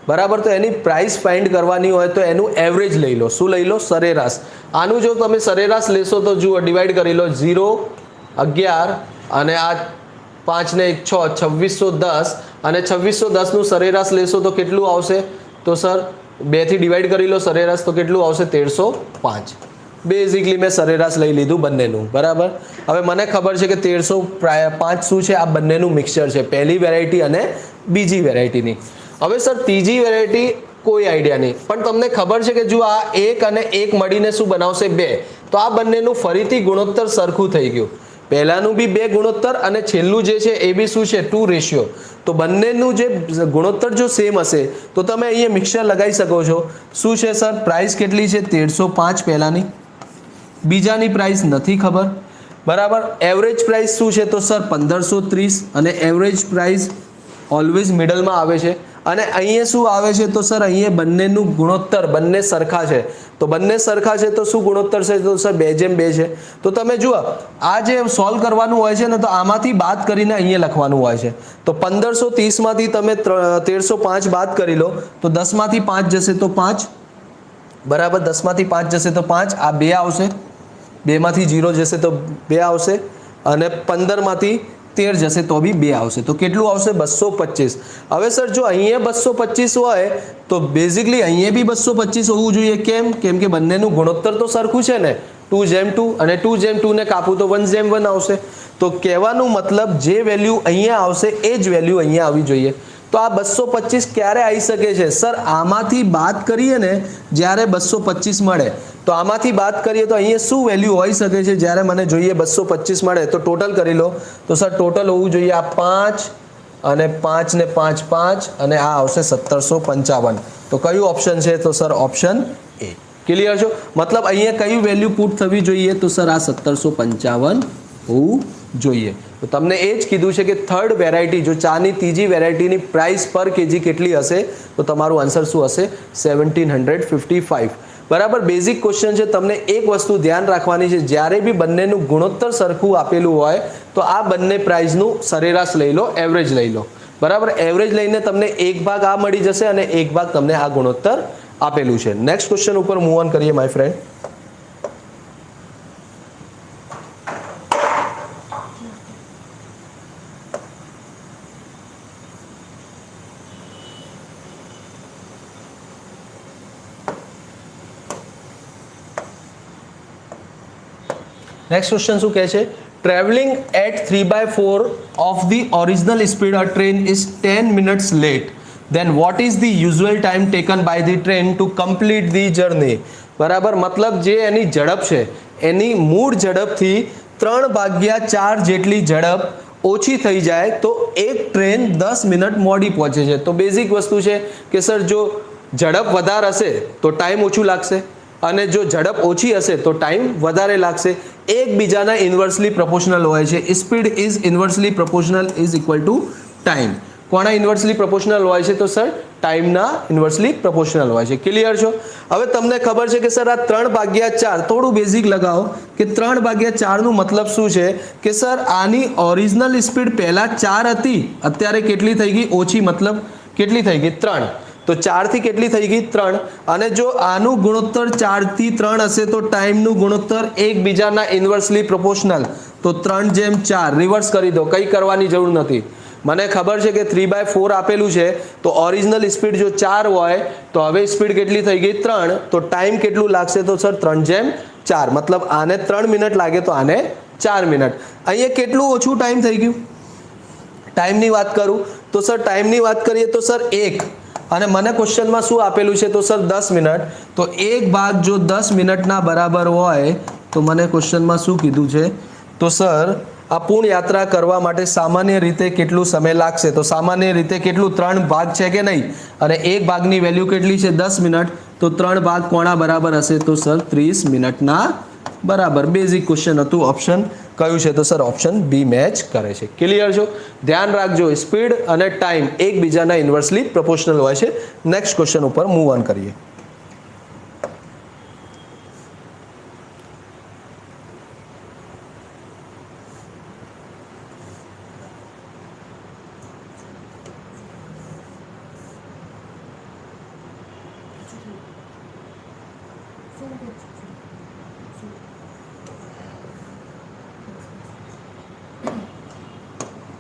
બરાબર, તો એની પ્રાઇસ ફાઇન્ડ કરવાની હોય તો એનું એવરેજ લઈ લો. શું લઈ લો? સરેરાશ. આનું જો તમે સરેરાશ લેશો તો જુઓ ડિવાઈડ કરી લો, 0, 11 અને આ 5 ને 1 6, 2610 અને 2610નું સરેરાશ લેશો તો કેટલું આવશે? તો સર 2 થી ડિવાઈડ કરી લો સરેરાશ, તો કેટલું આવશે? 1305. બેઝિકલી મેં સરેરાશ લઈ લીધું બંનેનું બરાબર. હવે મને ખબર છે કે 1305 શું છે? આ બંનેનું મિક્સચર છે, પહેલી વેરાયટી અને બીજી વેરાયટીની. હવે સર ત્રીજી વેરાયટી કોઈ આઈડિયા નહીં, પણ તમને ખબર છે કે જો આ 1 અને 1 મળીને શું બનાવશે? 2. તો આ બંનેનું ફરીથી ગુણોત્તર સરખું થઈ ગયું. પહેલાનું બી 2 ગુણોત્તર અને છેલ્લું જે છે એ બી શું છે? 2 રેશિયો. તો બંનેનું જે ગુણોત્તર જો સેમ હશે તો તમે અહીંયા મિક્સચર લગાવી શકો છો. શું છે સર? પ્રાઇસ કેટલી છે? 1305 પહેલાની, બીજાની પ્રાઇસ નથી ખબર બરાબર. એવરેજ પ્રાઇસ શું છે? તો સર 1530 અને એવરેજ પ્રાઇસ ઓલવેઝ મિડલમાં આવે છે અને અહીંયા શું આવે છે તો સર અહીંયા બંનેનું ગુણોત્તર બંને સરખા છે, તો બંને સરખા છે તો શું ગુણોત્તર છે તો સર 2:2 છે। તો તમે જુઓ આ જે સોલ્વ કરવાનું હોય છે ને તો આમાંથી બાદ કરીને અહીંયા લખવાનું હોય છે, તો 1530 માંથી તમે 1305 બાદ કરી લો તો 10 માંથી 5 જશે તો 5 બરાબર, 10 માંથી 5 જશે તો 5, આ 2 આવશે, 2 માંથી 0 જશે તો 2 આવશે અને 15 માંથી 13 જશે તો બી 2 આવશે, તો કેટલું આવશે 225। હવે સર જો અહીંયા 225 હોય તો બેઝિકલી અહીંયા બી 225 હોવું જોઈએ, કેમ કે બંનેનું ગુણોત્તર તો સરખું છે ને, 2:2 અને 2:2 ને કાપું તો 1:1 આવશે। તો કહેવાનું મતલબ જે વેલ્યુ અહીંયા આવશે એ જ વેલ્યુ અહીંયા આવી જોઈએ। તો આ 225 ક્યારે આવી શકે છે સર? આમાંથી બાદ કરીએ ને જ્યારે 225 મળે, તો આમાંથી બાદ કરીએ તો અહીંયા શું વેલ્યુ હોઈ શકે છે જ્યારે મને જોઈએ 225 મળે તો ટોટલ કરી લો, તો સર ટોટલ હોવું જોઈએ આ 5 અને 5 ને 5 5 અને આ આવશે 1755। તો કયું ઓપ્શન છે તો સર ઓપ્શન એ। ક્લિયર છો? મતલબ અહીંયા કયું વેલ્યુ પુટ થવી જોઈએ તો સર આ 1755 હોવું જોઈએ। તો તમને એ જ કીધું છે કે થર્ડ વેરાયટી જો ચાની ત્રીજી વેરાયટીની પ્રાઇસ પર કેજી કેટલી હશે તો તમારું આન્સર શું હશે 1755 બરાબર। બેઝિક ક્વેશ્ચન છે, તમને એક વસ્તુ ધ્યાન રાખવાની છે, જ્યારે બી બંનેનું ગુણોત્તર સરખું આપેલું હોય તો આ બંને પ્રાઇસનું સરેરાશ લઈ લો, એવરેજ લઈ લો બરાબર। એવરેજ લઈને તમને એક ભાગ આ મળી જશે અને એક ભાગ તમને આ ગુણોત્તર આપેલું છે। નેક્સ્ટ ક્વેશ્ચન ઉપર મૂવ ઓન કરીએ માય ફ્રેન્ડ। નેક્સ્ટ ક્વેશ્ચન શું કહે છે? Travelling at 3/4 of the original speed a train is 10 minutes late, then what is the usual time taken by the train to complete the journey? બરાબર, મતલબ જે એની ઝડપ છે એની મૂળ ઝડપથી 3/4 જેટલી ઝડપ ઓછી થઈ જાય તો એક ટ્રેન 10 મિનિટ મોડી પહોંચે છે। તો બેઝિક વસ્તુ છે કે સર જો ઝડપ વધારે હશે તો ટાઈમ ઓછું લાગશે અને જો ઝડપ ઓછી હશે તો ટાઈમ વધારે લાગશે। એકબીજાના ઇન્વર્સલી પ્રોપોર્શનલ હોય છે, speed is inversely proportional is equal to time. કોના ઇન્વર્સલી પ્રોપોર્શનલ હોય છે તો સર ટાઈમના ઇન્વર્સલી પ્રોપોર્શનલ હોય છે। ક્લિયર છો? હવે તમને ખબર છે કે સર આ 3/4 થોડું બેઝિક લગાવો કે 3/4 નું મતલબ શું છે કે સર આની ઓરિજિનલ સ્પીડ પહેલા 4 હતી, અત્યારે કેટલી થઈ ગઈ? ઓછી, મતલબ કેટલી થઈ ગઈ? 3। તો 4 થી કેટલી થઈ ગઈ? 3। અને જો આનું ગુણોત્તર 4 થી 3 હશે તો ટાઈમનું ગુણોત્તર એકબીજાના ઇન્વર્સલી પ્રોપોર્શનલ, તો 3/4 રિવર્સ કરી દો, કંઈ કરવાની જરૂર નથી। મને ખબર છે કે 3/4 આપેલું છે તો ઓરિજિનલ સ્પીડ જો 4 હોય તો હવે સ્પીડ કેટલી થઈ ગઈ? 3। તો ટાઈમ કેટલું લાગશે તો સર 3/4, મતલબ આને 3 મિનિટ લાગે તો આને 4 મિનિટ। અહીંયા કેટલું ઓછું ટાઈમ થઈ ગયું? ટાઈમની વાત કરું તો સર ટાઈમની વાત કરીએ તો સર 1, અને મને ક્વેશ્ચનમાં શું આપેલું છે તો સર 10 મિનિટ, તો એક ભાગ જો 10 મિનિટના બરાબર હોય તો મને ક્વેશ્ચનમાં શું કીધું છે તો સર આ પૂર્ણ યાત્રા કરવા માટે સામાન્ય રીતે કેટલું સમય લાગશે? તો સામાન્ય રીતે કેટલું? 3 ભાગ છે કે નહીં, અને એક ભાગની વેલ્યુ કેટલી છે? 10 મિનિટ, તો 3 ભાગ કોના બરાબર હશે તો સર 30 મિનિટના બરાબર। બેઝિક ક્વેશ્ચન હતું, ઓપ્શન કયું છે તો સર ઓપ્શન બી મેચ કરે છે। ક્લિયર છો? ધ્યાન રાખજો, સ્પીડ અને ટાઈમ એકબીજાના ઇન્વર્સલી પ્રોપોર્શનલ હોય છે। નેક્સ્ટ ક્વેશ્ચન ઉપર મૂવ ઓન કરીએ।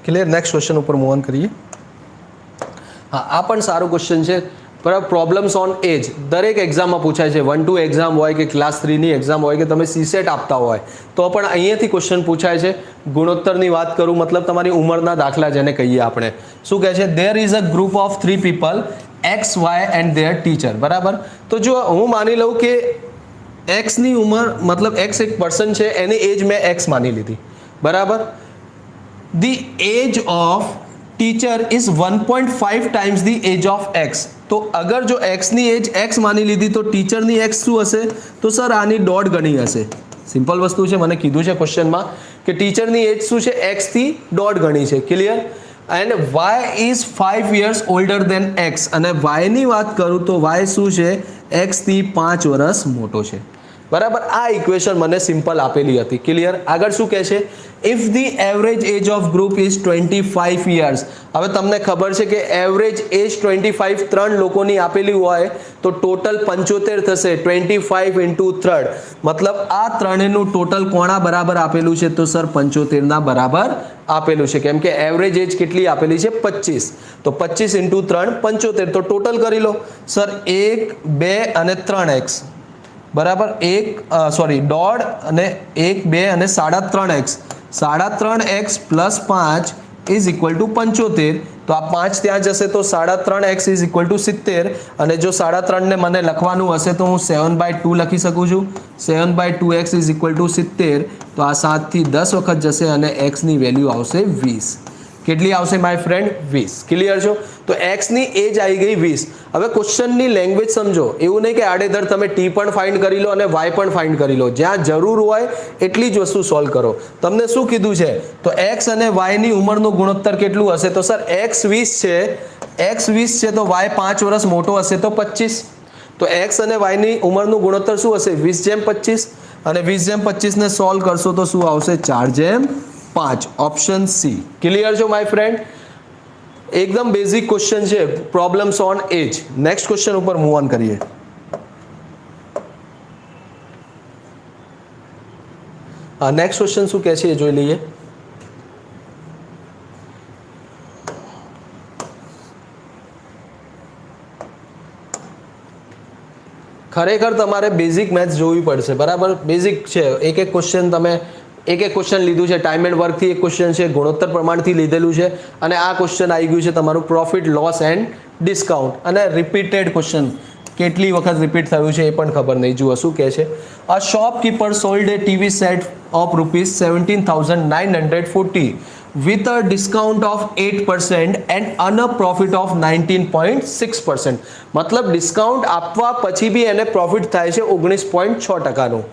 ક્લિયર? નેક્સ્ટ ક્વેશ્ચન ઉપર મૂવ ઓન કરીએ। હા, આ પણ સારો ક્વેશ્ચન છે બરાબર। પ્રોબ્લેમ્સ ઓન એજ દરેક એક્ઝામમાં પૂછાય છે, 1-2 એક્ઝામ હોય કે ક્લાસ 3ની એક્ઝામ હોય કે તમે CSET આપતા હોય તો પણ અહીંયાથી ક્વેશ્ચન પૂછાય છે। ગુણોત્તરની વાત કરું, મતલબ તમારી ઉંમરના દાખલા જેને કહીએ આપણે, શું કહે છે? There is a group of 3 people X, Y and there teacher, બરાબર। તો જો હું માની લઉં કે X ની ઉંમર, મતલબ X એક પર્સન છે, એની એજ મેં X માની લીધી, બરાબર। The age of teacher is 1.5 times the age of X। તો અગર જો X ની એજ X માની લીધી તો ટીચરની X શું હશે તો સર આની 1.5 ગણી હશે। સિમ્પલ વસ્તુ છે, મને કીધું છે ક્વેશ્ચનમાં કે ટીચરની એજ શું છે? X થી 1.5 ગણી છે। Clear? And Y is 5 years older than X, અને વાયની વાત કરું તો વાય શું છે, એક્સથી 5 વર્ષ મોટો છે. બરાબર. આ ઇક્વેશન મને સિમ્પલ આપેલી હતી. ક્લિયર. આગળ શું કહે છે, if the average age of group is 25 years. હવે તમને ખબર છે કે એવરેજ એજ 25 ત્રણ લોકોની આપેલી હોય તો ટોટલ 75 થશે. 25 ઇન્ટુ 3, મતલબ આ ત્રણેયનું ટોટલ કોણા બરાબર આપેલું છે, તો સર 75 ના બરાબર આપેલું છે, કેમ કે એવરેજ એજ કેટલી આપેલી છે, 25. તો 25 ઇન્ટુ 3 75. તો ટોટલ કરી લો સર, 1 2 અને 3x બરાબર, 1.5 અને 1 2 અને 3.5x, 3.5x plus 5 is equal two 75. તો આ 5 ત્યાં જશે તો 3.5x ઇઝ ઇક્વલ ટુ 70. અને જો 3.5 ને મને લખવાનું હશે તો હું 7/2 લખી શકું છું. 7/2x is equal two 70. તો આ 7 થી 10 વખત જશે અને x ની વેલ્યુ આવશે 20. કેટલી આવશે માય ફ્રેન્ડ, 20. ક્લિયર છો. તો x ની એજ આવી ગઈ 20. હવે ક્વેશ્ચનની લેંગ્વેજ સમજો. એવું નહીં કે આડેધડ તમે t પણ ફાઇન્ડ કરી લો અને y પણ ફાઇન્ડ કરી લો. જ્યાં જરૂર હોય એટલી જ વસ્તુ સોલ્વ કરો. તમને શું કીધું છે, તો x અને y ની ઉંમરનું ગુણોત્તર કેટલું હશે, તો સર x 20 છે, x 20 છે તો y 5 વર્ષ મોટો હશે તો 25. તો x અને y ની ઉંમરનું ગુણોત્તર શું હશે, 20/25. અને 20/25 ને સોલ્વ કરશો તો શું આવશે, 4/5. Option C. ક્લિયર છો માય ફ્રેન્ડ. એકદમ બેઝિક ક્વેશ્ચન છે, problems on age. Next question ઉપર મૂવ ઓન કરીએ. નેક્સ્ટ ક્વેશ્ચન શું કહે છે એ જોઈ લઈએ. ખરેખર તમારે બેઝિક મેથ્સ જોવી પડશે. બરાબર, બેઝિક છે. એક એક ક્વેશ્ચન તમે એક ક્વેશ્ચન લીધું છે, ટાઈમ એન્ડ વર્કથી એક ક્વેશ્ચન છે, ગુણોત્તર પ્રમાણથી લીધેલું છે, અને આ ક્વેશ્ચન આવી ગયું છે તમારું પ્રોફિટ લોસ એન્ડ ડિસ્કાઉન્ટ. અને રિપીટેડ ક્વેશ્ચન, કેટલી વખત રિપીટ થયું છે એ પણ ખબર નહીં. જુઓ શું કહે છે, a shopkeeper sold a TV set of ₹17,940 with a discount of 8% and earn a profit of 19.6%. મતલબ ડિસ્કાઉન્ટ આપવા પછી બી એને પ્રોફિટ થાય છે 19.6%.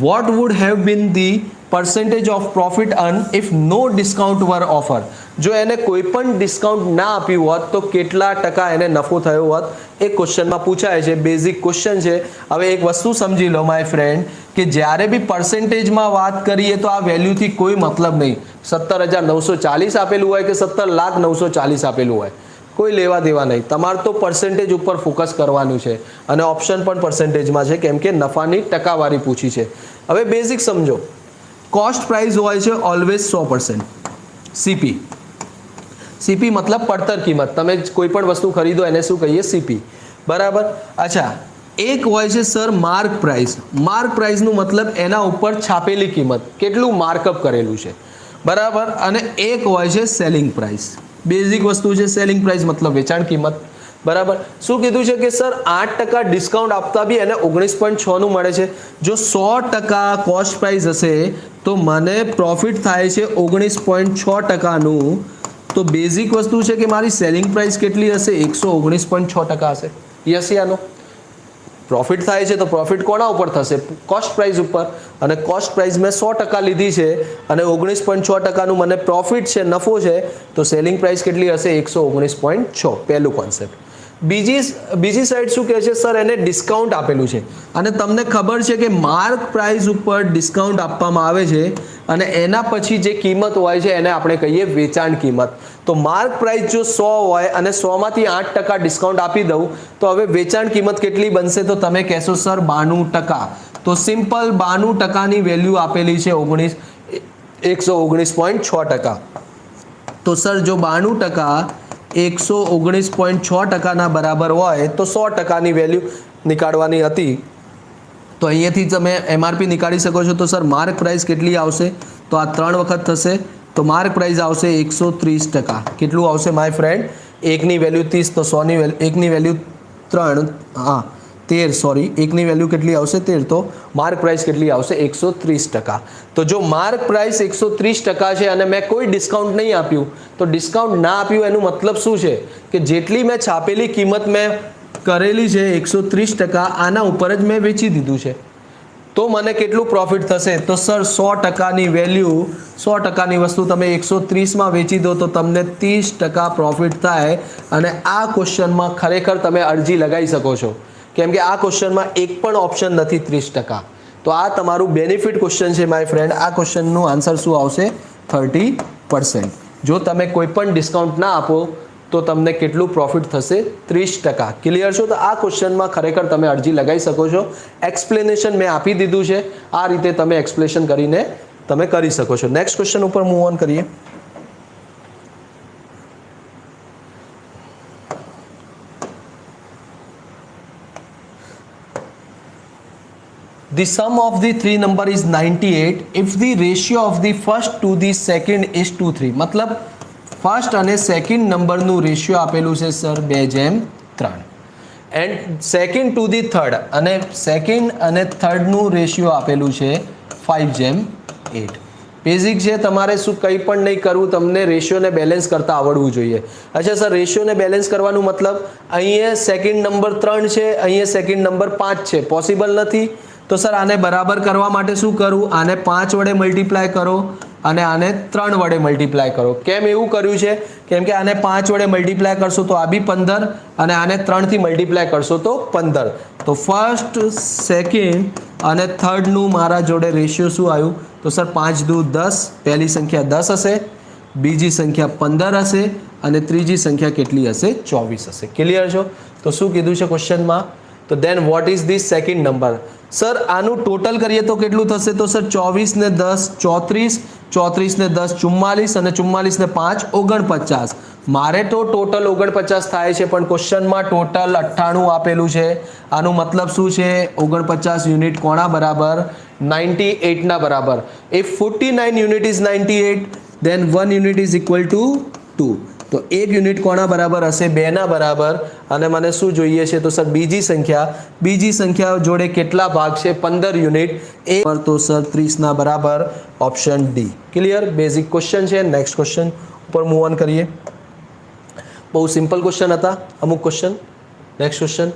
What would have been the percentage of profit earned if no discount were offered? જો એને કોઈ પણ ડિસ્કાઉન્ટ ના આપ્યું હોત તો કેટલા ટકા એને નફો થયો હોત, એ ક્વેશ્ચનમાં પૂછાય છે. બેઝિક ક્વેશ્ચન છે. હવે એક વસ્તુ સમજી લો માય ફ્રેન્ડ, કે જ્યારે બી પર્સન્ટેજમાં વાત કરીએ તો આ વેલ્યુથી કોઈ મતલબ નહીં. 17,940 આપેલું હોય કે 17,940 આપેલું હોય, કોઈ લેવા દેવા નહીં. તમારે તો પર્સન્ટેજ ઉપર ફોકસ કરવાનું છે. અને ઓપ્શન પણ પર્સન્ટેજમાં છે, કેમ કે નફાની ટકાવારી પૂછી છે. હવે બેઝિક સમજો, કોસ્ટ પ્રાઇસ હોય છે ઓલવેઝ 100%. સીપી, સીપી મતલબ પડતર કિંમત. તમે કોઈ પણ વસ્તુ ખરીદો એને શું કહીએ, સીપી. બરાબર. અચ્છા, એક હોય છે સર માર્ક પ્રાઇસ. માર્ક પ્રાઇસનું મતલબ એના ઉપર છાપેલી કિંમત, કેટલું માર્કઅપ કરેલું છે. બરાબર. અને એક હોય છે સેલિંગ પ્રાઇસ. બેઝિક વસ્તુ છે સેલિંગ પ્રાઇસ, મતલબ વેચાણ કિંમત. બરાબર. શું કીધું છે કે સર 8% ડિસ્કાઉન્ટ આપતા બી એને 19.6 નું મળે છે. જો 100% કોસ્ટ પ્રાઇસ હશે તો મને પ્રોફિટ થાય છે 19.6%નું. તો બેઝિક વસ્તુ છે કે મારી સેલિંગ પ્રાઇસ કેટલી હશે, 119.6% હશે. યસ યા નો. પ્રોફિટ થાય છે તો પ્રોફિટ કોના ઉપર થશે, કોસ્ટ પ્રાઇસ ઉપર. અને કોસ્ટ પ્રાઇસ મેં 100% લીધી છે અને 19.6%નું મને પ્રોફિટ છે, નફો છે, તો સેલિંગ પ્રાઇસ કેટલી હશે, 119.6. પહેલું કોન્સેપ્ટ. બીજી સાઈડ શું કહે છે, સર એને ડિસ્કાઉન્ટ આપેલું છે અને તમને ખબર છે કે માર્ક પ્રાઇસ ઉપર ડિસ્કાઉન્ટ આપવામાં આવે છે અને એના પછી જે કિંમત હોય છે એને આપણે કહીએ વેચાણ કિંમત. તો માર્ક પ્રાઇસ જો 100 હોય અને 100માંથી 8% ડિસ્કાઉન્ટ આપી દઉં તો હવે વેચાણ કિંમત કેટલી બનશે, તો તમે કહેશો સર 92%. તો સિમ્પલ 92%ની વેલ્યુ આપેલી છે 119.6%. તો સર જો 92% 119.6%ના બરાબર હોય તો 100%ની વેલ્યુ નીકાળવાની હતી. તો અહીંયાથી તમે એમઆરપી નીકાળી શકો છો. તો સર માર્ક પ્રાઇસ કેટલી આવશે, તો આ 3 વખત થશે તો માર્ક પ્રાઇસ આવશે 130%. કેટલું આવશે માય ફ્રેન્ડ, 1ની વેલ્યુ 30 તો 100ની વેલ્યુ 1ની વેલ્યુ 3, હા 13, સોરી 1ની વેલ્યુ કેટલી આવશે 13. તો માર્ક પ્રાઇસ કેટલી આવશે 130%. તો જો માર્ક પ્રાઇસ 130% છે અને મેં કોઈ ડિસ્કાઉન્ટ નહીં આપ્યું, તો ડિસ્કાઉન્ટ ના આપ્યું એનું મતલબ શું છે કે જેટલી મેં છાપેલી કિંમત મેં કરેલી છે 130%, આના ઉપર જ મેં વેચી દીધું છે. તો મને કેટલું પ્રોફિટ થશે? તો સર 100% વેલ્યુ 100%ની વસ્તુ તમે 130માં વેચી દો તો તમને 30% પ્રોફિટ થાય. અને આ ક્વેશ્ચનમાં ખરેખર તમે અરજી લગાવી શકો છો, કેમ કે આ ક્વેશ્ચનમાં એક પણ ઓપ્શન નથી 30%. તો આ તમારું બેનિફિટ ક્વેશ્ચન છે માય ફ્રેન્ડ. આ ક્વેશ્ચનનું આન્સર શું આવશે? 30%. જો તમે કોઈ પણ ડિસ્કાઉન્ટ ના આપો તો તમને કેટલું પ્રોફિટ થશે? 30%. ક્લિયર છો? તો આ ક્વેશ્ચનમાં ખરેખર તમે અરજી લગાવી શકો છો. એક્સપ્લેનેશન મેં આપી દીધું છે, આ રીતે તમે એક્સપ્લેનેશન કરીને તમે કરી શકો છો. નેક્સ્ટ ક્વેશ્ચન ઉપર મૂવ ઓન કરીએ. The sum of the three number is 98 if the ratio of the first to the second is 2:3. मतलब ફર્સ્ટ અને સેકન્ડ નંબરનું રેશિયો આપેલું છે sir 2:3 and second to the third અને સેકન્ડ અને થર્ડનું ratio આપેલું છે 5:8. બેઝિક છે, તમારે શું કંઈ પણ નહીં કરવું, તમને રેશિયોને બેલેન્સ કરતા આવડવું જોઈએ. અચ્છા સર, રેશિયોને બેલેન્સ કરવાનું મતલબ અહીંયા સેકન્ડ નંબર 3 છે, અહીંયા સેકન્ડ નંબર 5 છે, પોસિબલ નથી. તો સર આને બરાબર કરવા માટે શું કરવું? આને 5 વડે મલ્ટીપ્લાય કરો અને આને 3 વડે મલ્ટીપ્લાય કરો. કેમ એવું કર્યું છે? કેમ કે આને 5 વડે મલ્ટીપ્લાય કરશો તો આ બી 15 અને આને 3 થી મલ્ટીપ્લાય કરશો તો 15. તો ફર્સ્ટ, સેકન્ડ અને થર્ડનું મારા જોડે રેશિયો શું આવ્યું? તો સર 5 દુ 10, પહેલી સંખ્યા 10 હશે, બીજી સંખ્યા 15 હશે અને ત્રીજી સંખ્યા કેટલી હશે? 24 હશે. ક્લિયર છો? તો શું કીધું છે ક્વેશ્ચનમાં? તો then what is the second number? Sir આનું ટોટલ કરીએ તો કેટલું થશે? તો સર 24 ને 10 34, 34 ને 10 44 અને 44 ને 5 49. મારે તો ટોટલ 49 થાય છે, પણ ક્વેશ્ચનમાં ટોટલ 98 આપેલું છે. આનું મતલબ શું છે? 49 યુનિટ કોના બરાબર? 98 ના બરાબર. if 49 unit is 98 then 1 unit is equal to 2. તો 1 યુનિટ કોના બરાબર હશે? 2 ના બરાબર. અને મને શું જોઈએ છે? તો સર બીજી સંખ્યા જોડે કેટલા ભાગ છે? 15 યુનિટ. એ તો સર 30 ના બરાબર. Option D. Clear? Basic question છે. નેક્સ્ટ ક્વેશ્ચન ઉપર મૂવ ઓન કરીએ. બહુ સિમ્પલ ક્વેશ્ચન હતા અમુક ક્વેશ્ચન. Next question.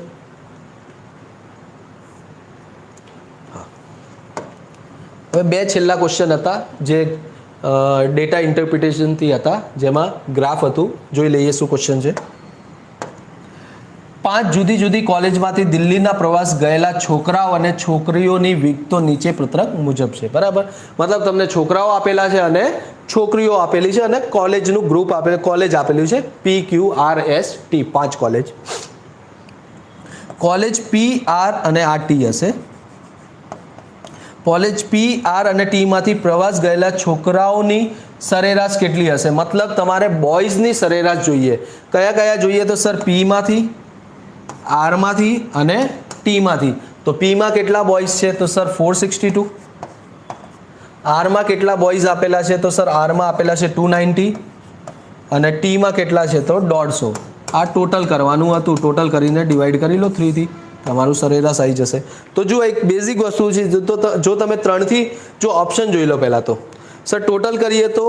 હવે બે છેલ્લા ક્વેશ્ચન હતા જે ડેટા ઇન્ટરપ્રિટેશનથી હતા, જેમાં ગ્રાફ હતું. જોઈ લઈએ શું ક્વેશ્ચન છે. 5 જુદી જુદી કોલેજમાંથી દિલ્હીના પ્રવાસ ગયેલા છોકરાઓ અને છોકરીઓની વિગતો નીચે પત્રક મુજબ છે. બરાબર? મતલબ તમને છોકરાઓ આપેલા છે અને છોકરીઓ આપેલી છે અને કોલેજનું ગ્રુપ આપેલું, કોલેજ આપેલું છે PQRST. 5 કોલેજ. કોલેજ PR અને આ T હશે. કોલેજ PR અને T માંથી પ્રવાસ ગયેલા છોકરાઓની સરેરાશ કેટલી હશે? મતલબ તમારે બોયઝની સરેરાશ જોઈએ. કયા કયા જોઈએ? તો સર P માંથી, R માંથી અને T માંથી. તો P માં કેટલા બોયઝ છે? તો સર 462. R માં કેટલા બોયઝ આપેલા છે? તો સર R માં આપેલા છે 290 અને T માં કેટલા છે? તો 150. આ ટોટલ કરવાનું હતું. ટોટલ કરીને ડિવાઈડ કરી લો 3 થી, તમારું સરેરાશ આવી જશે. તો જો એક બેઝિક વસ્તુ છે, તો જો તમે 3 થી જો ઓપ્શન જોઈ લો પહેલાં તો સર ટોટલ કરીએ તો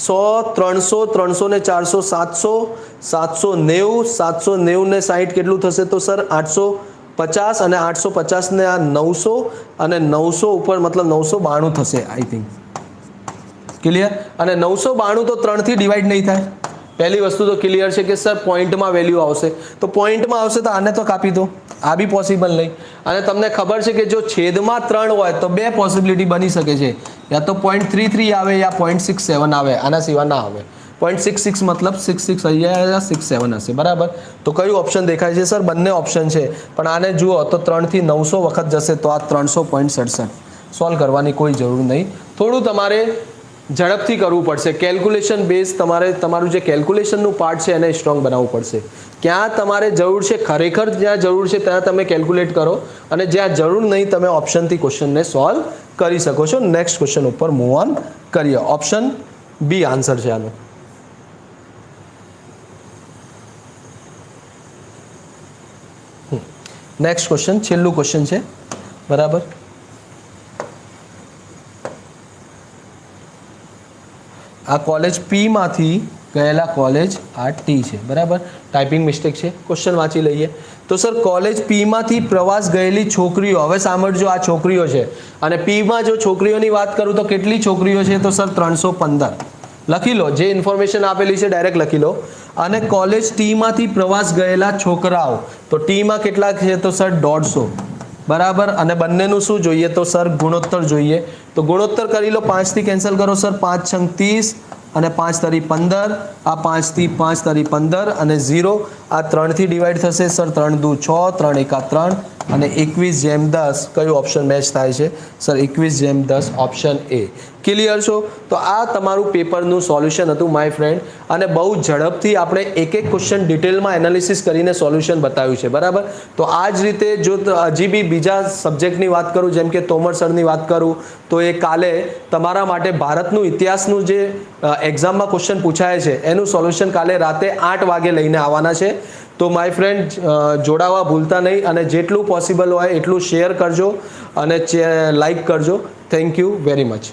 100, 300, 300 ને 400 700, 790, 790 ને 60 કેટલું થશે? તો સર 850 અને 850 ને આ 900 અને 900 ઉપર મતલબ 992 થશે આઈ થિંક. ક્લિયર? અને 992 તો 3 થી ડિવાઈડ નહીં થાય. પહેલી વસ્તુ તો ક્લિયર છે કે સર પોઈન્ટમાં વેલ્યુ આવશે. તો પોઈન્ટમાં આવશે તો આને તો કાપી દો, આ બી પોસિબલ નહીં. અને તમને ખબર છે કે જો છેદમાં 3 હોય તો બે પોસિબિલિટી બની શકે છે, યા તો 0.33 આવે યા 0.67 આવે, આના સિવાય ના આવે. 0.66 મતલબ 66 અહીંયા 67 હશે. બરાબર? તો કયું ઓપ્શન દેખાય છે? સર બંને ઓપ્શન છે, પણ આને જુઓ તો 3 થી 900 વખત જશે તો આ 300.67. સોલ્વ કરવાની કોઈ જરૂર નહીં. થોડું તમારે ઝડપથી કરવું પડશે. કેલ્ક્યુલેશન બેઝ તમારું જે કેલ્ક્યુલેશનનું પાર્ટ છે એને સ્ટ્રોંગ બનાવવું પડશે. ક્યાં તમારે જરૂર છે, ખરેખર જ્યાં જરૂર છે ત્યાં તમે કેલ્ક્યુલેટ કરો, અને જ્યાં જરૂર નહીં તમે ઓપ્શનથી ક્વેશ્ચનને સોલ્વ કરી શકો છો. નેક્સ્ટ ક્વેશ્ચન ઉપર મૂવ ઓન કરીએ. ઓપ્શન બી આન્સર છે આનો. નેક્સ્ટ ક્વેશ્ચન, છેલ્લું ક્વેશ્ચન છે. બરાબર? આ કોલેજ P માંથી ગયેલા કોલેજ આ ટી છે, બરાબર. ટાઈપિંગ મિસ્ટેક છે, ક્વેશ્ચન વાંચી લઈએ. તો સર કોલેજ પીમાંથી પ્રવાસ ગયેલી છોકરીઓ, હવે સાંભળજો, આ છોકરીઓ છે અને પીમાં જો છોકરીઓની વાત કરું તો કેટલી છોકરીઓ છે? તો સર 315 લખી લો, જે ઇન્ફોર્મેશન આપેલી છે ડાયરેક્ટ લખી લો. અને કોલેજ ટીમાંથી પ્રવાસ ગયેલા છોકરાઓ, તો ટીમાં કેટલા છે? તો સર 150, બરાબર. અને બંનેનું શું જોઈએ? તો સર ગુણોત્તર જોઈએ. તો ગુણોત્તર કરી લો, 5થી કેન્સલ કરો સર, 5 છંગ 30 અને 5 તરી 15, આ 5થી 5 તરી 15 અને 0, આ 3થી ડિવાઈડ થશે સર, 3 દુ 6, 3 એકા 3 અને 21/10 કયું ઓપ્શન મેચ થાય છે? Sir 21/10 option A. ક્લિયર છો? તો આ તમારું પેપરનું સોલ્યુશન હતું માય ફ્રેન્ડ, અને બહુ ઝડપથી આપણે એક એક ક્વેશ્ચન ડિટેલમાં એનાલિસિસ કરીને સોલ્યુશન બતાવ્યું છે, બરાબર. તો આ જ રીતે જો હજી બી બીજા સબ્જેક્ટની વાત કરું, જેમ કે તોમર સરની વાત કરું, તો એ કાલે તમારા માટે ભારતનું ઇતિહાસનું જે એક્ઝામમાં ક્વેશ્ચન પૂછાય છે એનું સોલ્યુશન કાલે રાતે 8 વાગે લઈને આવવાના છે. તો માય ફ્રેન્ડ જોડાવા ભૂલતા નહીં, અને જેટલું પોસિબલ હોય એટલું શેર કરજો અને લાઈક કરજો. Thank you very much.